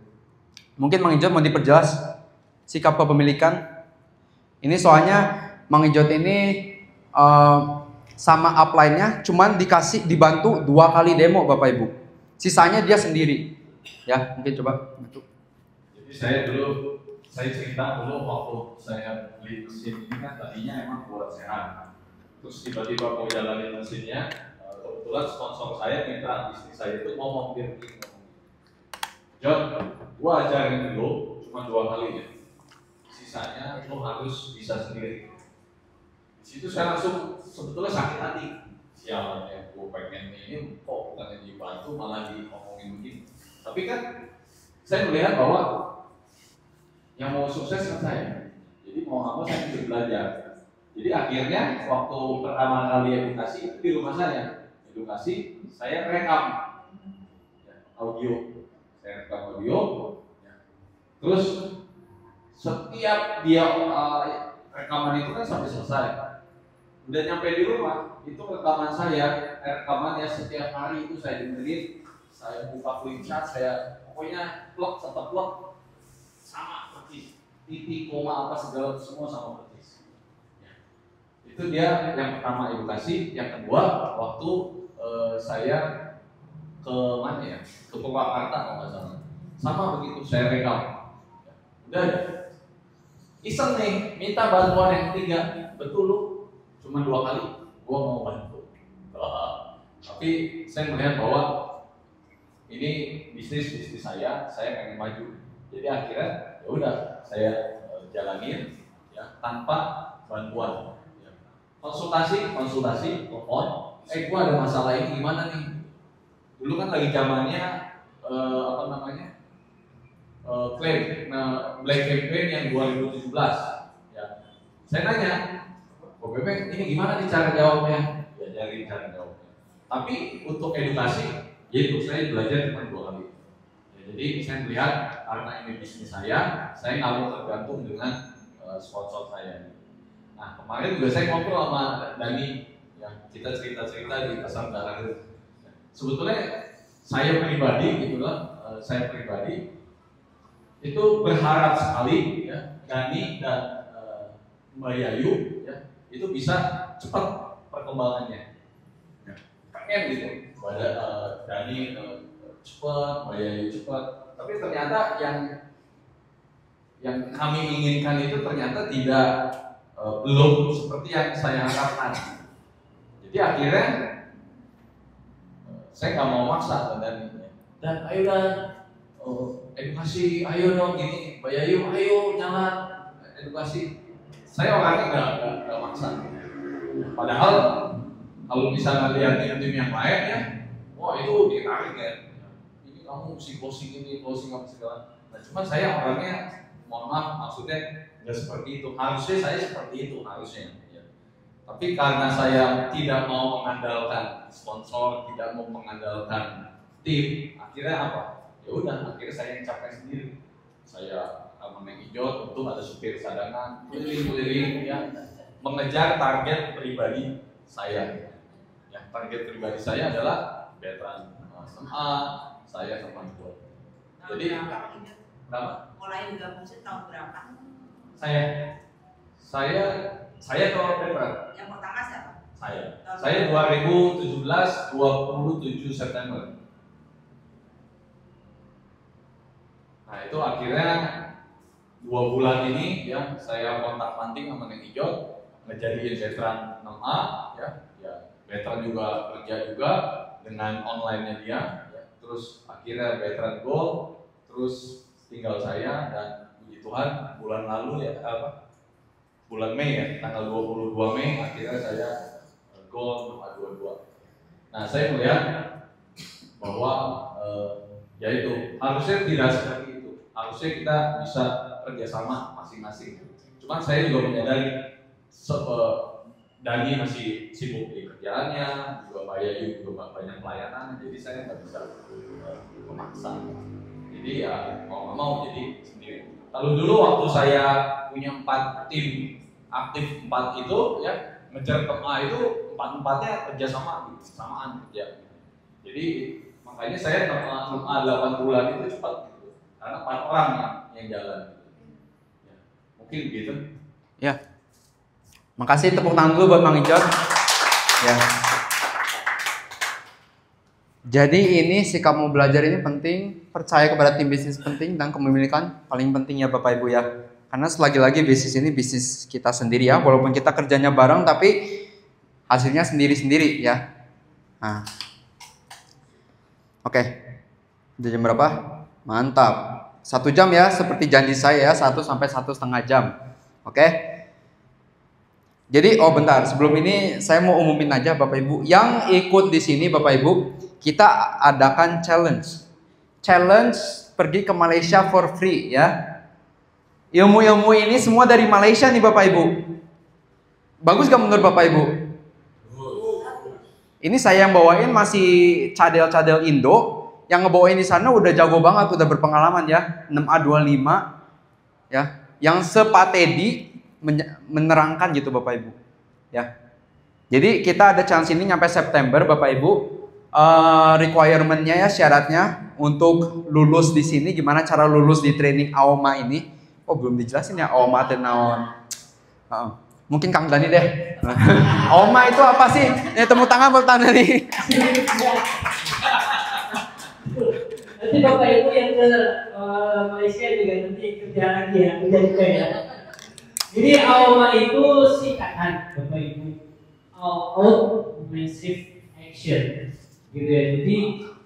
Mungkin Mang Ijot mau diperjelas sikap kepemilikan. Ini soalnya Mang Ijot ini sama upline-nya cuman dibantu 2 kali demo Bapak Ibu. Sisanya dia sendiri. Ya, mungkin coba bantu. Jadi saya cerita dulu waktu saya beli mesin ini kan tadinya emang buat sehat. Terus tiba-tiba mau jalanin mesinnya, kebetulan sponsor saya minta istri saya itu ngomong begini. John, gua ajarin dulu cuma 2 kali ya. Sisanya lo harus bisa sendiri. Situ saya langsung sebetulnya sakit hati. Sialan ya, gue pengen ini kok bukan dibantu malah diomongin begini. Tapi kan saya melihat bahwa yang mau sukses kan saya. Jadi mau apa saya bisa belajar. Jadi akhirnya waktu pertama kali edukasi itu di rumah saya. Edukasi saya rekam audio. Saya rekam audio. Terus setiap dia rekaman itu kan sampai selesai. Udah nyampe di rumah, itu rekaman saya, rekamannya setiap hari itu saya dengerin, saya buka screenshot, saya pokoknya plot tetap plot sama persis, titik, koma apa segala semua sama persis. Ya. Itu dia yang pertama edukasi, yang kedua waktu saya ke mana ya, ke Purwakarta kalau nggak salah, sama begitu saya rekam. Ya. Udah, iseng nih, minta bantuan yang ketiga, betul lu. Cuma 2 kali, gua mau bantu. Tapi saya melihat bahwa ini bisnis saya pengen maju. Jadi akhirnya ya udah saya jalanin ya tanpa bantuan. Ya. Konsultasi, telepon. Gua ada masalah ini gimana nih? dulu kan lagi zamannya klaim, Black Campaign yang 2017. Ya, saya nanya, Pak Bebek, ini gimana nih cara jawabnya? Ya, jadi cara jawabnya. Tapi untuk edukasi, yaitu saya belajar cuma 2 kali. Ya, jadi saya melihat karena ini bisnis saya nggak mau tergantung dengan sponsor saya. Nah, kemarin juga saya ngobrol sama Dani, ya, kita cerita-cerita di pasar barang. Sebetulnya saya pribadi itu berharap sekali, ya, Dani dan Mbak Yayu, ya, itu bisa cepat perkembangannya. Ya, pengen gitu, pada Dani cepat, Mbak Yayu cepat. Tapi ternyata yang kami inginkan itu ternyata belum seperti yang saya harapkan. Jadi akhirnya saya nggak mau maksa dan ayo edukasi, ayo dong gini, Mbak Yayu, ayo jangan edukasi. Saya orangnya nggak maksa. Padahal kalau misalnya lihat tim yang lain ya, wah itu ditarik ya. Ini kamu mesti closing ini, closing apa segala. Nah, cuma saya orangnya, mohon maaf, maksudnya nggak seperti itu. Harusnya saya seperti itu harusnya. Ya. Tapi karena saya tidak mau mengandalkan sponsor, tidak mau mengandalkan tim, akhirnya apa? Ya udah, akhirnya saya yang capek sendiri. Saya mengenjot untuk ada supir cadangan, keliling-keliling, ya, mengejar target pribadi saya. Ya, target pribadi saya adalah veteran SMA, saya teman buat. Jadi, kenapa? Mulai gabung tahun berapa? Saya kalau veteran. Yang pertama siapa? Saya 2017 27 September. Nah itu akhirnya 2 bulan ini ya saya kontak-panting sama Neng Ijot ngejadiin veteran 6A ya veteran juga kerja juga dengan online-nya dia ya. Terus akhirnya veteran gold, terus tinggal saya dan puji Tuhan bulan lalu bulan Mei ya, tanggal 22 Mei akhirnya saya gold nomor 22. Nah saya melihat bahwa yaitu harusnya tidak seperti itu. Harusnya kita bisa kerjasama masing-masing. Cuman saya juga menyadari Dani masih sibuk di kerjaannya, juga Mbak Yayu juga banyak pelayanan, jadi saya nggak bisa memaksa. Jadi ya mau nggak mau jadi sendiri. Kalau dulu waktu saya punya 4 tim aktif 4 itu ya ngejar A itu 4-4-nya kerjasama gitu, samaan kerja. Jadi makanya saya 8 bulan itu cepat. Karena 4 orang yang jalan. Ya, mungkin begitu. Ya. Makasih, tepuk tangan dulu buat Mang Ijot. Ya. Jadi ini sikap mau belajar ini penting, percaya kepada tim bisnis penting dan kepemilikan paling penting ya Bapak Ibu ya. Karena selagi-lagi bisnis ini bisnis kita sendiri ya, walaupun kita kerjanya bareng tapi hasilnya sendiri-sendiri ya. Nah. Oke. Udah jam berapa? Mantap. 1 jam ya, seperti janji saya ya, 1 sampai 1,5 jam. Oke. Jadi, bentar, sebelum ini saya mau umumin aja Bapak Ibu. Yang ikut di sini Bapak Ibu, kita adakan challenge. Challenge pergi ke Malaysia for free ya. Ilmu-ilmu ini semua dari Malaysia nih Bapak Ibu. Bagus gak menurut Bapak Ibu? Ini saya yang bawain masih cadel-cadel Indo. Yang ngebawain di sana udah jago banget, udah berpengalaman ya, 6A25 ya, yang sepatedi menerangkan gitu Bapak Ibu ya. Jadi kita ada chance ini nyampe September Bapak Ibu. Requirement-nya ya, syaratnya untuk lulus di sini, gimana cara lulus di training AOMA ini? Oh belum dijelasin ya AOMA tenaon. Mungkin Kang Dani deh. AOMA itu apa sih? Temu tangan buat tanda nih. Nanti Bapak Ibu yang ke Malaysia juga nanti kerja lagi ya, kerja juga ya. Jadi AOMA itu singkatan Bapak Ibu, All Out Massive Action, gitu ya. Jadi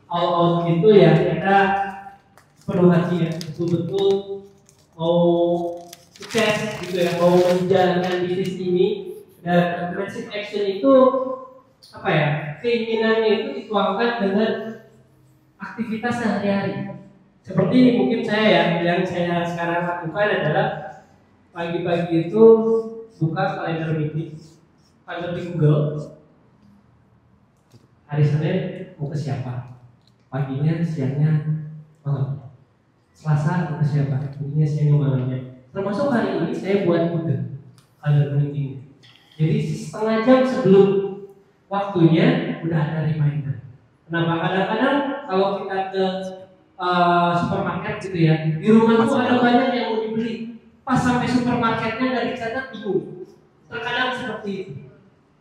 all out itu ya kita penuh hati ya, betul-betul mau sukses gitu ya, mau menjalankan bisnis ini. Dan massive action itu apa ya? Keinginannya itu dituangkan dengan aktivitas sehari-hari. Seperti mungkin saya yang saya sekarang lakukan adalah pagi-pagi itu buka kalender meeting, kalender di Google. Hari Senin mau ke siapa? Paginya, siangnya, malamnya. Selasa mau ke siapa? Paginya, siangnya, malamnya. Termasuk hari ini saya buat juga kalender meeting. Jadi setengah jam sebelum waktunya udah ada reminder. Kenapa? Kadang-kadang kalau kita ke supermarket gitu ya, di rumah tuh ada banyak yang mau dibeli. Pas sampai supermarketnya nggak dicatat bingung. Terkadang seperti itu,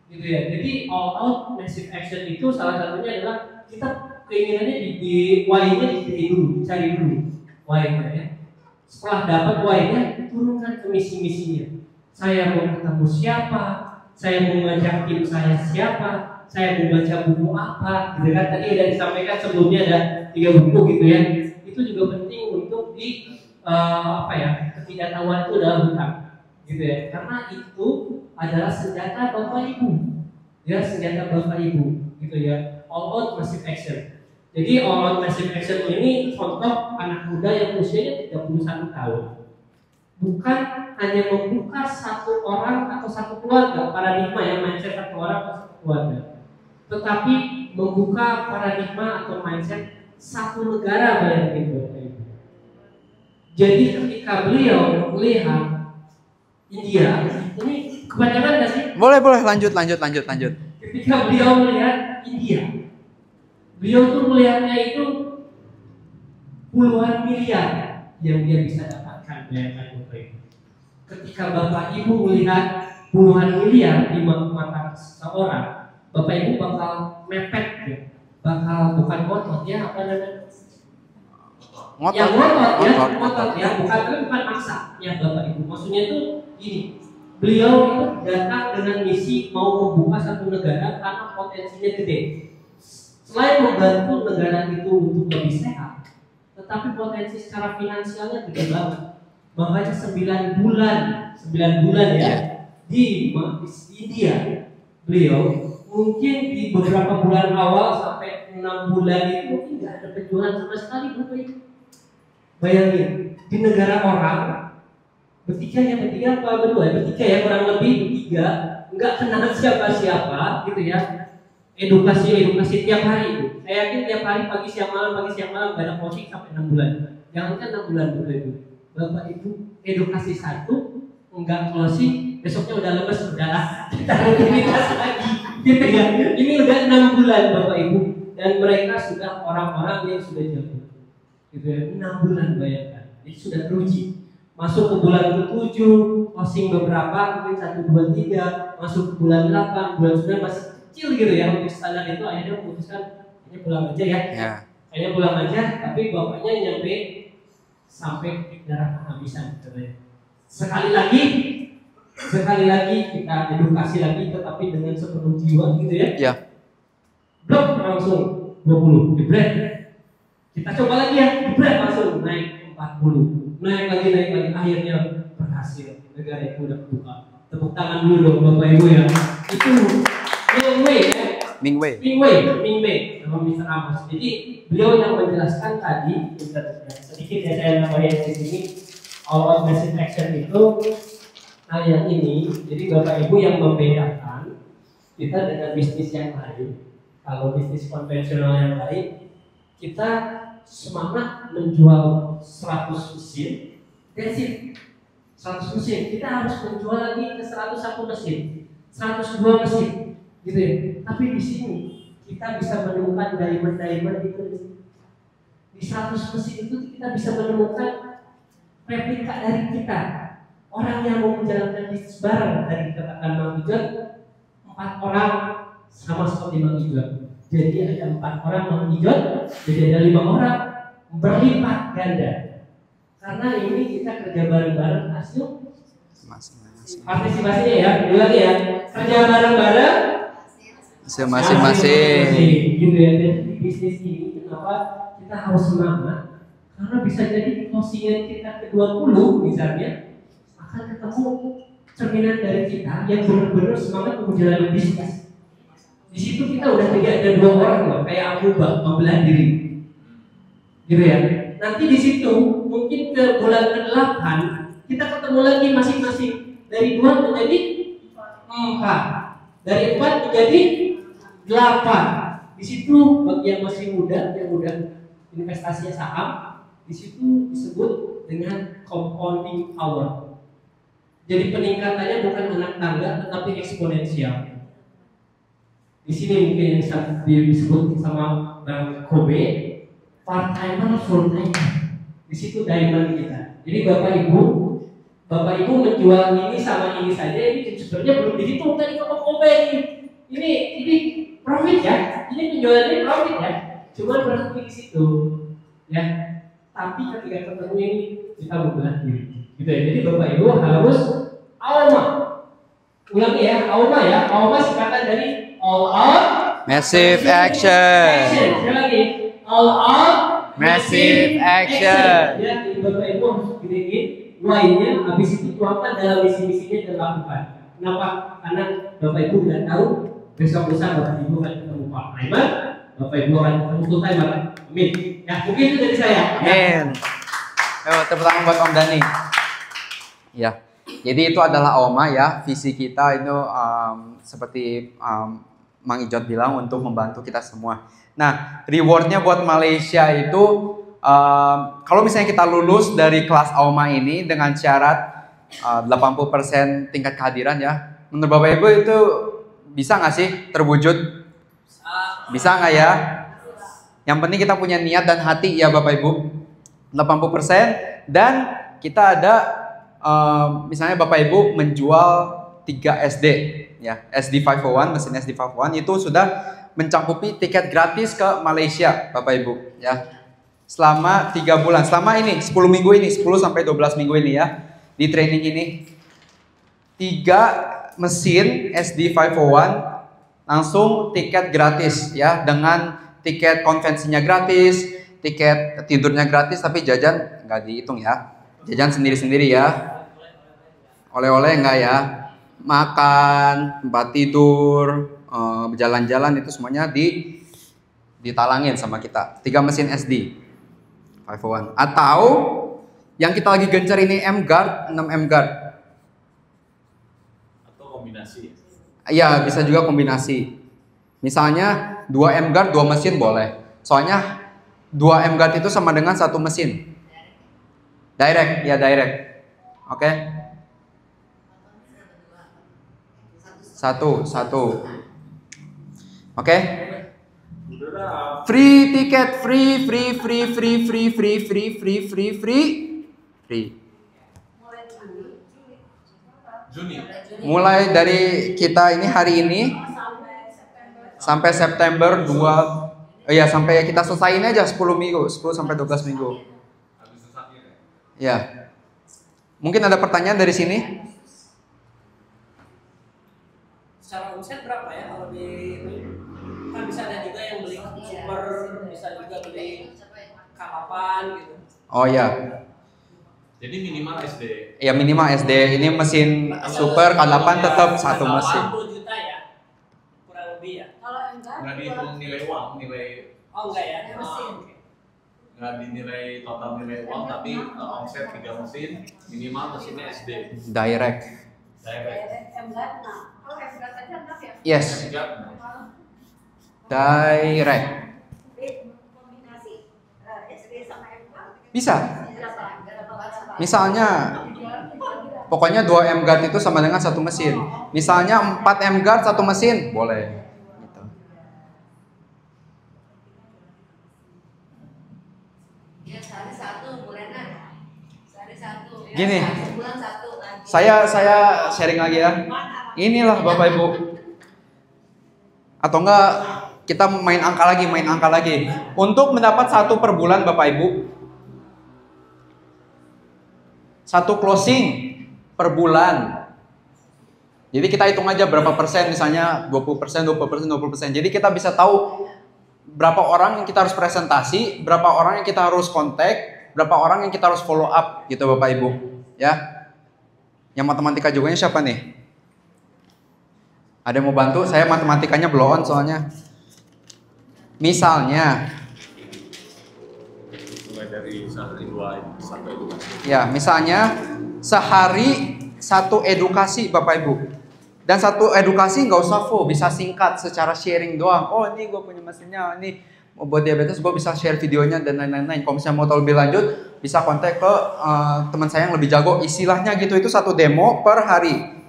gitu ya. Jadi all out massive action itu salah satunya adalah kita keinginannya di why-nya dulu, cari dulu why-nya ya. Setelah dapat why-nya, turunkan ke misi-misinya. Saya mau ketemu siapa, saya mau ngajak tim saya siapa, saya mau baca buku apa, gitu kan. Tadi udah disampaikan sebelumnya ada 3 buku gitu ya. Itu juga penting untuk di ketidaktahuan itu adalah hutang, gitu ya. Karena itu adalah senjata Bapak Ibu, ya senjata Bapak Ibu, gitu ya. All out massive action. Jadi all out massive action ini contoh anak muda yang usianya 31 tahun. Bukan hanya membuka satu orang atau satu keluarga, paradigma yang mindset satu orang atau satu keluarga, tetapi membuka paradigma atau mindset satu negara, bayangin Bapak Ibu. Jadi ketika beliau melihat India, ini kebanyakan nggak sih? Boleh, lanjut. Ketika beliau melihat India, beliau tuh melihatnya itu puluhan miliar yang dia bisa dapatkan, bayangkan Bapak Ibu. Ketika Bapak Ibu melihat puluhan miliar di mata seseorang, Bapak Ibu bakal mepet ya, bakal bukan ngotot ya, apa namanya? Ngotot ya, bukan maksa ya Bapak Ibu. Maksudnya itu gini, beliau itu datang dengan misi mau membuka satu negara karena potensinya gede. Selain membantu negara itu untuk lebih sehat, tetapi potensi secara finansialnya gede banget. Makanya 9 bulan ya di India, beliau mungkin di beberapa bulan awal sampai 6 bulan itu mungkin nggak ada penjualan sama sekali, Bapak Ibu. Bayangin, di negara orang bertiga apa berdua? Bertiga ya, kurang lebih bertiga, nggak kenal siapa-siapa gitu ya. Edukasi tiap hari itu. Saya yakin tiap hari pagi siang malam nggak ada coaching sampai 6 bulan. Jangan kan 6 bulan Bapak Ibu. Bapak Ibu edukasi satu, enggak closing, besoknya udah lemes, udahlah kita rutinitas lagi gitu ya. Ini udah 6 bulan Bapak Ibu, dan mereka sudah orang-orang yang sudah jago gitu ya. 6 bulan bayangkan, jadi sudah teruji. Masuk ke bulan ke-7, closing beberapa, mungkin 1, 2, 3, masuk ke bulan 8, bulan 9 masih kecil gitu ya. Untuk standar itu akhirnya memutuskan kayaknya pulang aja ya. Kayaknya pulang aja, tapi bapaknya nyampe sampai di darah penghabisan gitu ya. Sekali lagi kita edukasi lagi, tetapi dengan sepenuh jiwa gitu ya. Ya. Blok langsung 20, jebret. Kita coba lagi ya, jebret langsung naik 40. Naik lagi, akhirnya berhasil. Negara itu udah kebuka. Tepuk tangan dulu dong Bapak Ibu ya. Itu Mingwei nama Mr. Amos. Jadi beliau yang menjelaskan tadi, sedikit ya saya nambahin di sini, all out massive action itu. Nah yang ini, jadi Bapak Ibu yang membedakan kita dengan bisnis yang lain. Kalau bisnis konvensional yang lain, kita semangat menjual 100 mesin, that's it. 100 mesin, kita harus menjual lagi ke 101 mesin, 102 mesin, gitu ya. Tapi di sini kita bisa menemukan diamond itu. Di 100 mesin itu kita bisa menemukan replika dari kita. Orang yang mau menjalankan bisnis bareng, dari katakan Mang Ijon, 4 orang sama seperti Mang Ijon. Jadi ada 4 orang Mang Ijon, jadi ada 5 orang, berlipat ganda. Karena ini kita kerja bareng-bareng, hasil partisipasinya ya, dulu lagi ya, kerja bareng-bareng, masing-masing. Gitu ya. Jadi bisnis ini kenapa kita harus semangat? Karena bisa jadi closingan kita ke-20 misalnya akan ketemu cerminan dari kita yang benar-benar semangat menjalani bisnis. Di situ kita udah tidak ada 2 orang loh, kayak Abu Bakar membelah diri. gitu ya. Nanti di situ mungkin ke bulan ke-8 kita ketemu lagi masing-masing dari 2 menjadi 4, dari 4 menjadi 8. Di situ bagi yang masih muda, yang udah investasinya saham, di situ disebut dengan compounding power. Jadi peningkatannya bukan anak tangga tetapi eksponensial. Di sini mungkin yang disebut sama Bang Kobe, part timer full timer. Di situ diamond kita. Jadi Bapak Ibu menjual ini sama ini saja, ini sebenarnya belum dihitung tadi ke Bang Kobe ini. Ini profit ya, ini penjualannya profit ya. Cuma berhenti di situ, ya. Tapi ketika ketemu ini kita membelah diri, gitu ya. Jadi Bapak Ibu harus AOMA. Ulangi ya, AOMA ya. AOMA singkatan dari All Out Massive Action. Sekali lagi, All Out Massive Action. Ya, jadi Bapak Ibu harus gedein lainnya. Habis itu tuangkan dalam misi-misinya dan lakukan. Kenapa? Karena Bapak Ibu nggak tahu besok lusa Bapak Ibu akan ketemu part timer, Bapak Ibu akan ketemu full timer. Amin. Ya, mungkin itu dari saya. Amin. Tepuk tangan buat Om Dani. Ya. Jadi itu adalah AOMA ya, visi kita itu seperti Mang Ijot bilang untuk membantu kita semua. Nah, rewardnya buat Malaysia itu kalau misalnya kita lulus dari kelas AOMA ini dengan syarat 80% tingkat kehadiran ya, menurut Bapak Ibu itu bisa nggak sih terwujud? Bisa nggak ya? Yang penting kita punya niat dan hati ya Bapak Ibu. 80% dan kita ada misalnya Bapak Ibu menjual 3 SD ya, SD 501, mesin SD 501 itu sudah mencakupi tiket gratis ke Malaysia Bapak Ibu ya. Selama 3 bulan, selama ini 10 minggu ini, 10 sampai 12 minggu ini ya. Di training ini 3 mesin SD 501 langsung tiket gratis ya, dengan tiket konvensinya gratis, tiket tidurnya gratis, tapi jajan nggak dihitung ya. Jajan sendiri-sendiri ya. Oleh-oleh enggak ya. Makan, tempat tidur, berjalan-jalan itu semuanya ditalangin sama kita. 3 mesin SD 501. Atau yang kita lagi gencar ini M-Guard, 6 M-Guard. Atau kombinasi. Iya, bisa juga kombinasi. Misalnya 2 M-Guard 2 mesin boleh. Soalnya 2 M-Guard itu sama dengan 1 mesin. Direct, ya direct. Oke. Satu. Oke. Free tiket, free. Juni. Mulai dari kita ini hari ini sampai September 2. Iya, sampai kita selesaiin aja 10 minggu, 10 sampai 12 minggu. Ya. Mungkin ada pertanyaan dari sini? Secara omset berapa ya kalau di kan bisa ada juga yang beli super, bisa juga beli K8 gitu. Oh ya. Jadi minimal SD. Ya minimal SD. Ini mesin super K8 tetap 1 mesin. 80 juta ya. Kurang lebih ya. Kalau enggak, Nggak dihitung nilai uang, nilai Oh enggak ya. mesin. nggak dinilai total nilai uang, tapi omset 3 mesin, minimal mesinnya SD. Direct. Direct. enggak, nah kalau enggak aja enggak ya. Yes. Tiga. Direct. Kombinasi SD sama enggak. Bisa. Misalnya pokoknya 2 M-Guard itu sama dengan 1 mesin. Misalnya 4 M-Guard 1 mesin, boleh. Gitu. Ya sehari satu bulanan. Sehari satu. Gini. Bulan satu lagi. Saya sharing lagi ya. Inilah Bapak Ibu. Atau enggak kita main angka lagi. Untuk mendapat 1 per bulan Bapak Ibu. 1 closing per bulan. Jadi kita hitung aja berapa persen, misalnya 20%. Jadi kita bisa tahu berapa orang yang kita harus presentasi, berapa orang yang kita harus kontak, berapa orang yang kita harus follow up gitu Bapak Ibu. Ya. Yang matematika juganya siapa nih? Ada yang mau bantu? Saya matematikanya blow on soalnya. Misalnya mulai dari sehari 2 satu edukasi. Ya, misalnya sehari 1 edukasi Bapak Ibu. Dan 1 edukasi nggak usah full, bisa singkat secara sharing doang. Oh ini gue punya mesinnya, ini buat diabetes gue bisa share videonya dan lain-lain. Kalau misalnya mau tahu lebih lanjut, bisa kontak ke teman saya yang lebih jago. Istilahnya gitu, itu 1 demo per hari.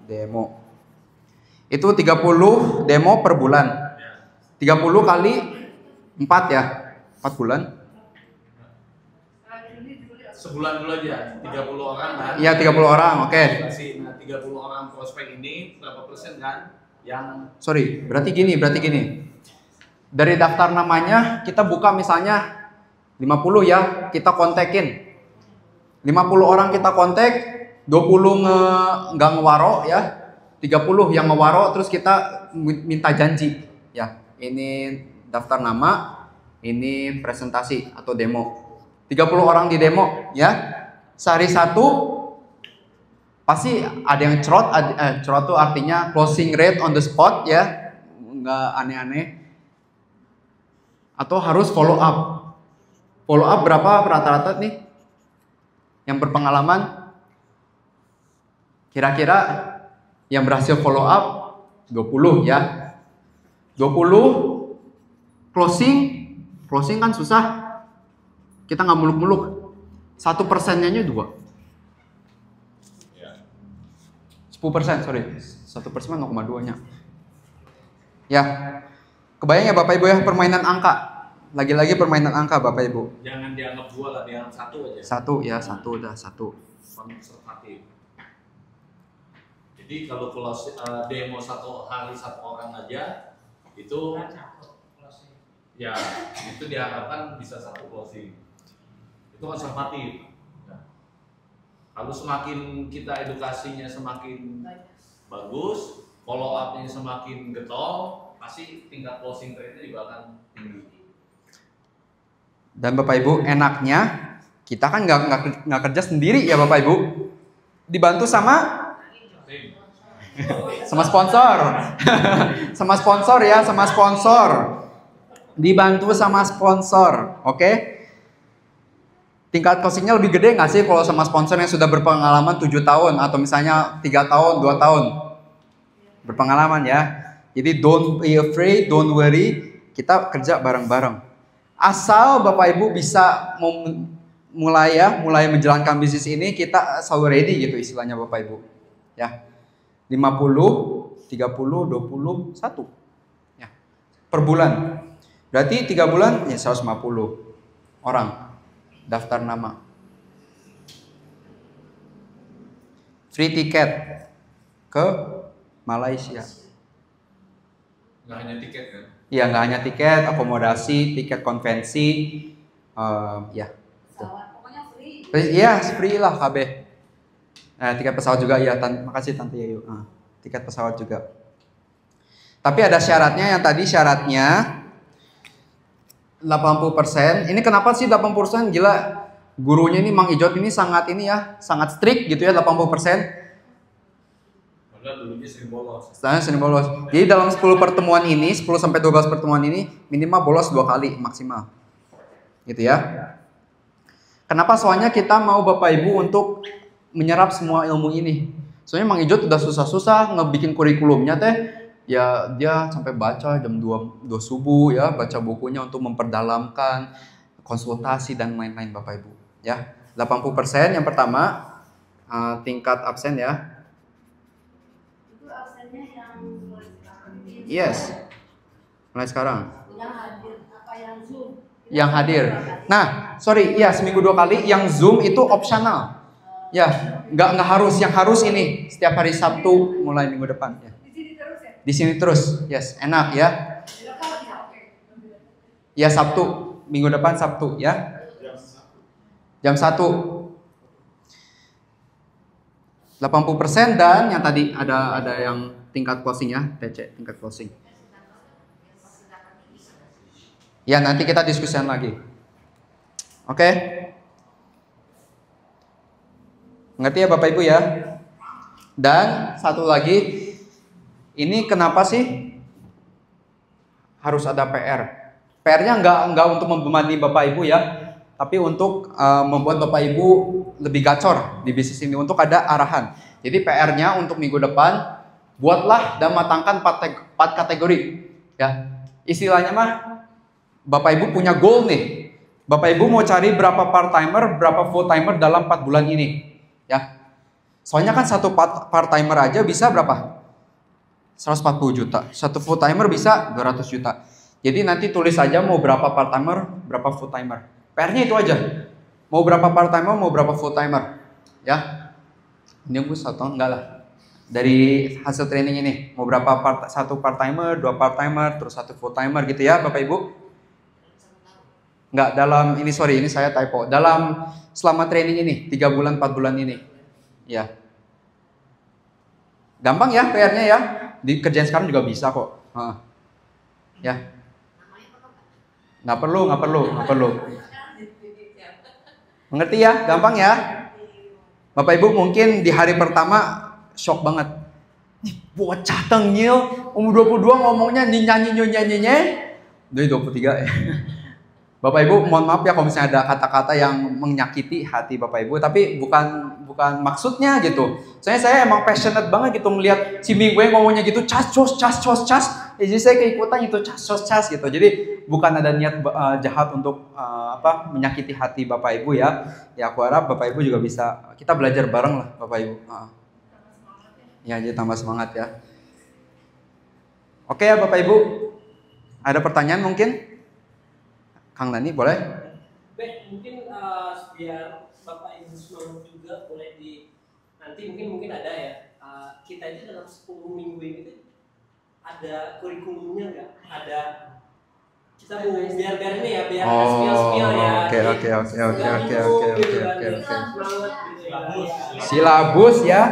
Demo. Itu 30 demo per bulan. 30 kali 4 ya, 4 bulan. Sebulan dulu aja, 30 orang kan? Iya 30 orang, oke. Nah 30 orang prospek ini berapa persen kan? Yang Sorry, berarti gini. Dari daftar namanya kita buka misalnya 50 ya, kita kontekin. 50 orang kita kontak, 20 nggak ngewaro ya. 30 yang ngewaro, terus kita minta janji. Ya, ini daftar nama, ini presentasi atau demo. 30 orang di demo ya. Sehari 1 pasti ada yang cerot, cerot tuh artinya closing rate on the spot ya. Nggak aneh-aneh. Atau harus follow up. Follow up berapa rata-rata nih? Yang berpengalaman? Kira-kira yang berhasil follow up 20 ya. 20 closing kan susah. Kita nggak muluk-muluk. 1%-nya 2. ya. 10%, sorry. 1% 0,2-nya. Ya. Kebayang ya Bapak Ibu ya, permainan angka. Lagi-lagi permainan angka Bapak Ibu. Jangan dianggap 2 lah, dianggap 1 aja. 1 ya, 1 udah 1. Konservatif. Jadi kalau demo 1 hari 1 orang aja itu ya itu diharapkan bisa 1 closing. Itu konservatif. Nah, kalau semakin kita edukasinya semakin bagus, follow up-nya semakin getol, pasti tingkat closing rate-nya juga akan tinggi. Dan Bapak Ibu, enaknya kita kan nggak kerja sendiri ya Bapak Ibu. Dibantu sama sponsor. Sama sponsor ya, sama sponsor. Dibantu sama sponsor, oke? Tingkat closingnya lebih gede nggak sih kalau sama sponsor yang sudah berpengalaman 7 tahun atau misalnya 3 tahun, 2 tahun berpengalaman ya. Jadi don't be afraid, don't worry, kita kerja bareng-bareng. Asal Bapak Ibu bisa mulai menjalankan bisnis ini, kita selalu ready gitu istilahnya Bapak Ibu. Ya. 50, 30, 20, 1. Ya. Per bulan. Berarti 3 bulan ya 150 orang daftar nama. Free tiket ke Malaysia. Nggak hanya tiket kan? Iya, nggak hanya tiket, akomodasi, tiket konvensi, ya. Pokoknya free. Iya, free lah KB. Tiket pesawat juga ya, makasih Tante Yayu. Tiket pesawat juga. Tapi ada syaratnya, yang tadi syaratnya 80%. Ini kenapa sih 80%? Gila, gurunya ini Mang Ijot ini sangat strict gitu ya 80%. Padahal dulunya sering bolos. Sering bolos. Jadi dalam 10 pertemuan ini, 10 sampai 12 pertemuan ini minimal bolos 2 kali maksimal. Gitu ya. Kenapa? Soalnya kita mau Bapak Ibu untuk menyerap semua ilmu ini. Soalnya Mang Ijot udah susah-susah ngebikin kurikulumnya teh. Ya dia sampai baca jam 2 subuh ya, baca bukunya untuk memperdalamkan, konsultasi dan lain-lain Bapak Ibu. Ya, 80% yang pertama tingkat absen ya. Itu absennya yang mulai sekarang. Yes. Mulai sekarang. Yang hadir apa yang Zoom? Yang hadir. Nah, sorry, ya seminggu 2 kali. Yang Zoom itu opsional. Ya, nggak harus. Yang harus ini setiap hari Sabtu mulai minggu depan. Ya. Di sini terus, yes, enak ya. Ya Sabtu, minggu depan Sabtu ya. Jam 1. 80% dan yang tadi ada yang tingkat closing ya, TC tingkat closing. Ya nanti kita diskusikan lagi. Oke. Ngerti ya Bapak Ibu ya? Dan satu lagi, ini kenapa sih harus ada PR? PR-nya nggak untuk membebani Bapak Ibu ya, tapi untuk membuat Bapak Ibu lebih gacor di bisnis ini, untuk ada arahan. Jadi PR-nya untuk minggu depan, buatlah dan matangkan 4 kategori. Ya, istilahnya mah Bapak Ibu punya goal nih. Bapak Ibu mau cari berapa part-timer, berapa full-timer dalam 4 bulan ini. Ya, soalnya kan satu part-timer aja bisa berapa? 140 juta. Satu full-timer bisa 200 juta. Jadi nanti tulis aja mau berapa part-timer, berapa full-timer. PR-nya itu aja. Mau berapa part-timer, mau berapa full-timer. Ya. Ini gue satu enggak lah. Dari hasil training ini, mau berapa satu part-timer, 2 part-timer, terus 1 full-timer gitu ya Bapak Ibu. Enggak, dalam ini saya typo. Dalam selama training ini, 3 bulan, 4 bulan ini. Ya. Gampang ya PR-nya ya. Dikerjain sekarang juga bisa kok. Ya. Nggak perlu. Mengerti ya? Gampang ya? Bapak Ibu mungkin di hari pertama shock banget. Nih, bocah tengil, umur 22 ngomongnya nyanyi-nyanyi. Dari 23 ya. Bapak Ibu mohon maaf ya kalau misalnya ada kata-kata yang menyakiti hati Bapak Ibu, tapi bukan maksudnya gitu. Saya emang passionate banget gitu ngelihat si Minggu ngomongnya gitu, cas. Jadi saya keikutan itu cas gitu. Jadi bukan ada niat jahat untuk menyakiti hati Bapak Ibu ya. Ya aku harap Bapak Ibu juga bisa, kita belajar bareng lah Bapak Ibu. Ya jadi tambah semangat ya. Oke ya Bapak Ibu. Ada pertanyaan mungkin? Kang Nani boleh? Mungkin biar Bapak Ibu semangat juga boleh nanti mungkin ada ya. Kita itu dalam 10 minggu ini ada kurikulumnya nggak? Ada kita mau biar ini ya, biar skill ya. Oke. Silabus ya.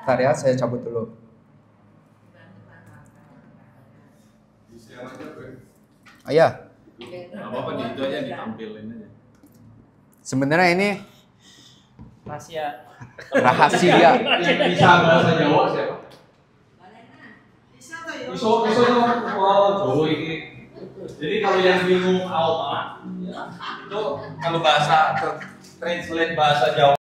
Bentar ya, saya cabut dulu. Iya. Apa nih itu aja ditampilin aja. Sebenarnya ini rahasia. Yang bisa bahasa Jawa siapa? Iso Jawa ini. Jadi kalau yang bingung Alma itu kalau bahasa translate bahasa Jawa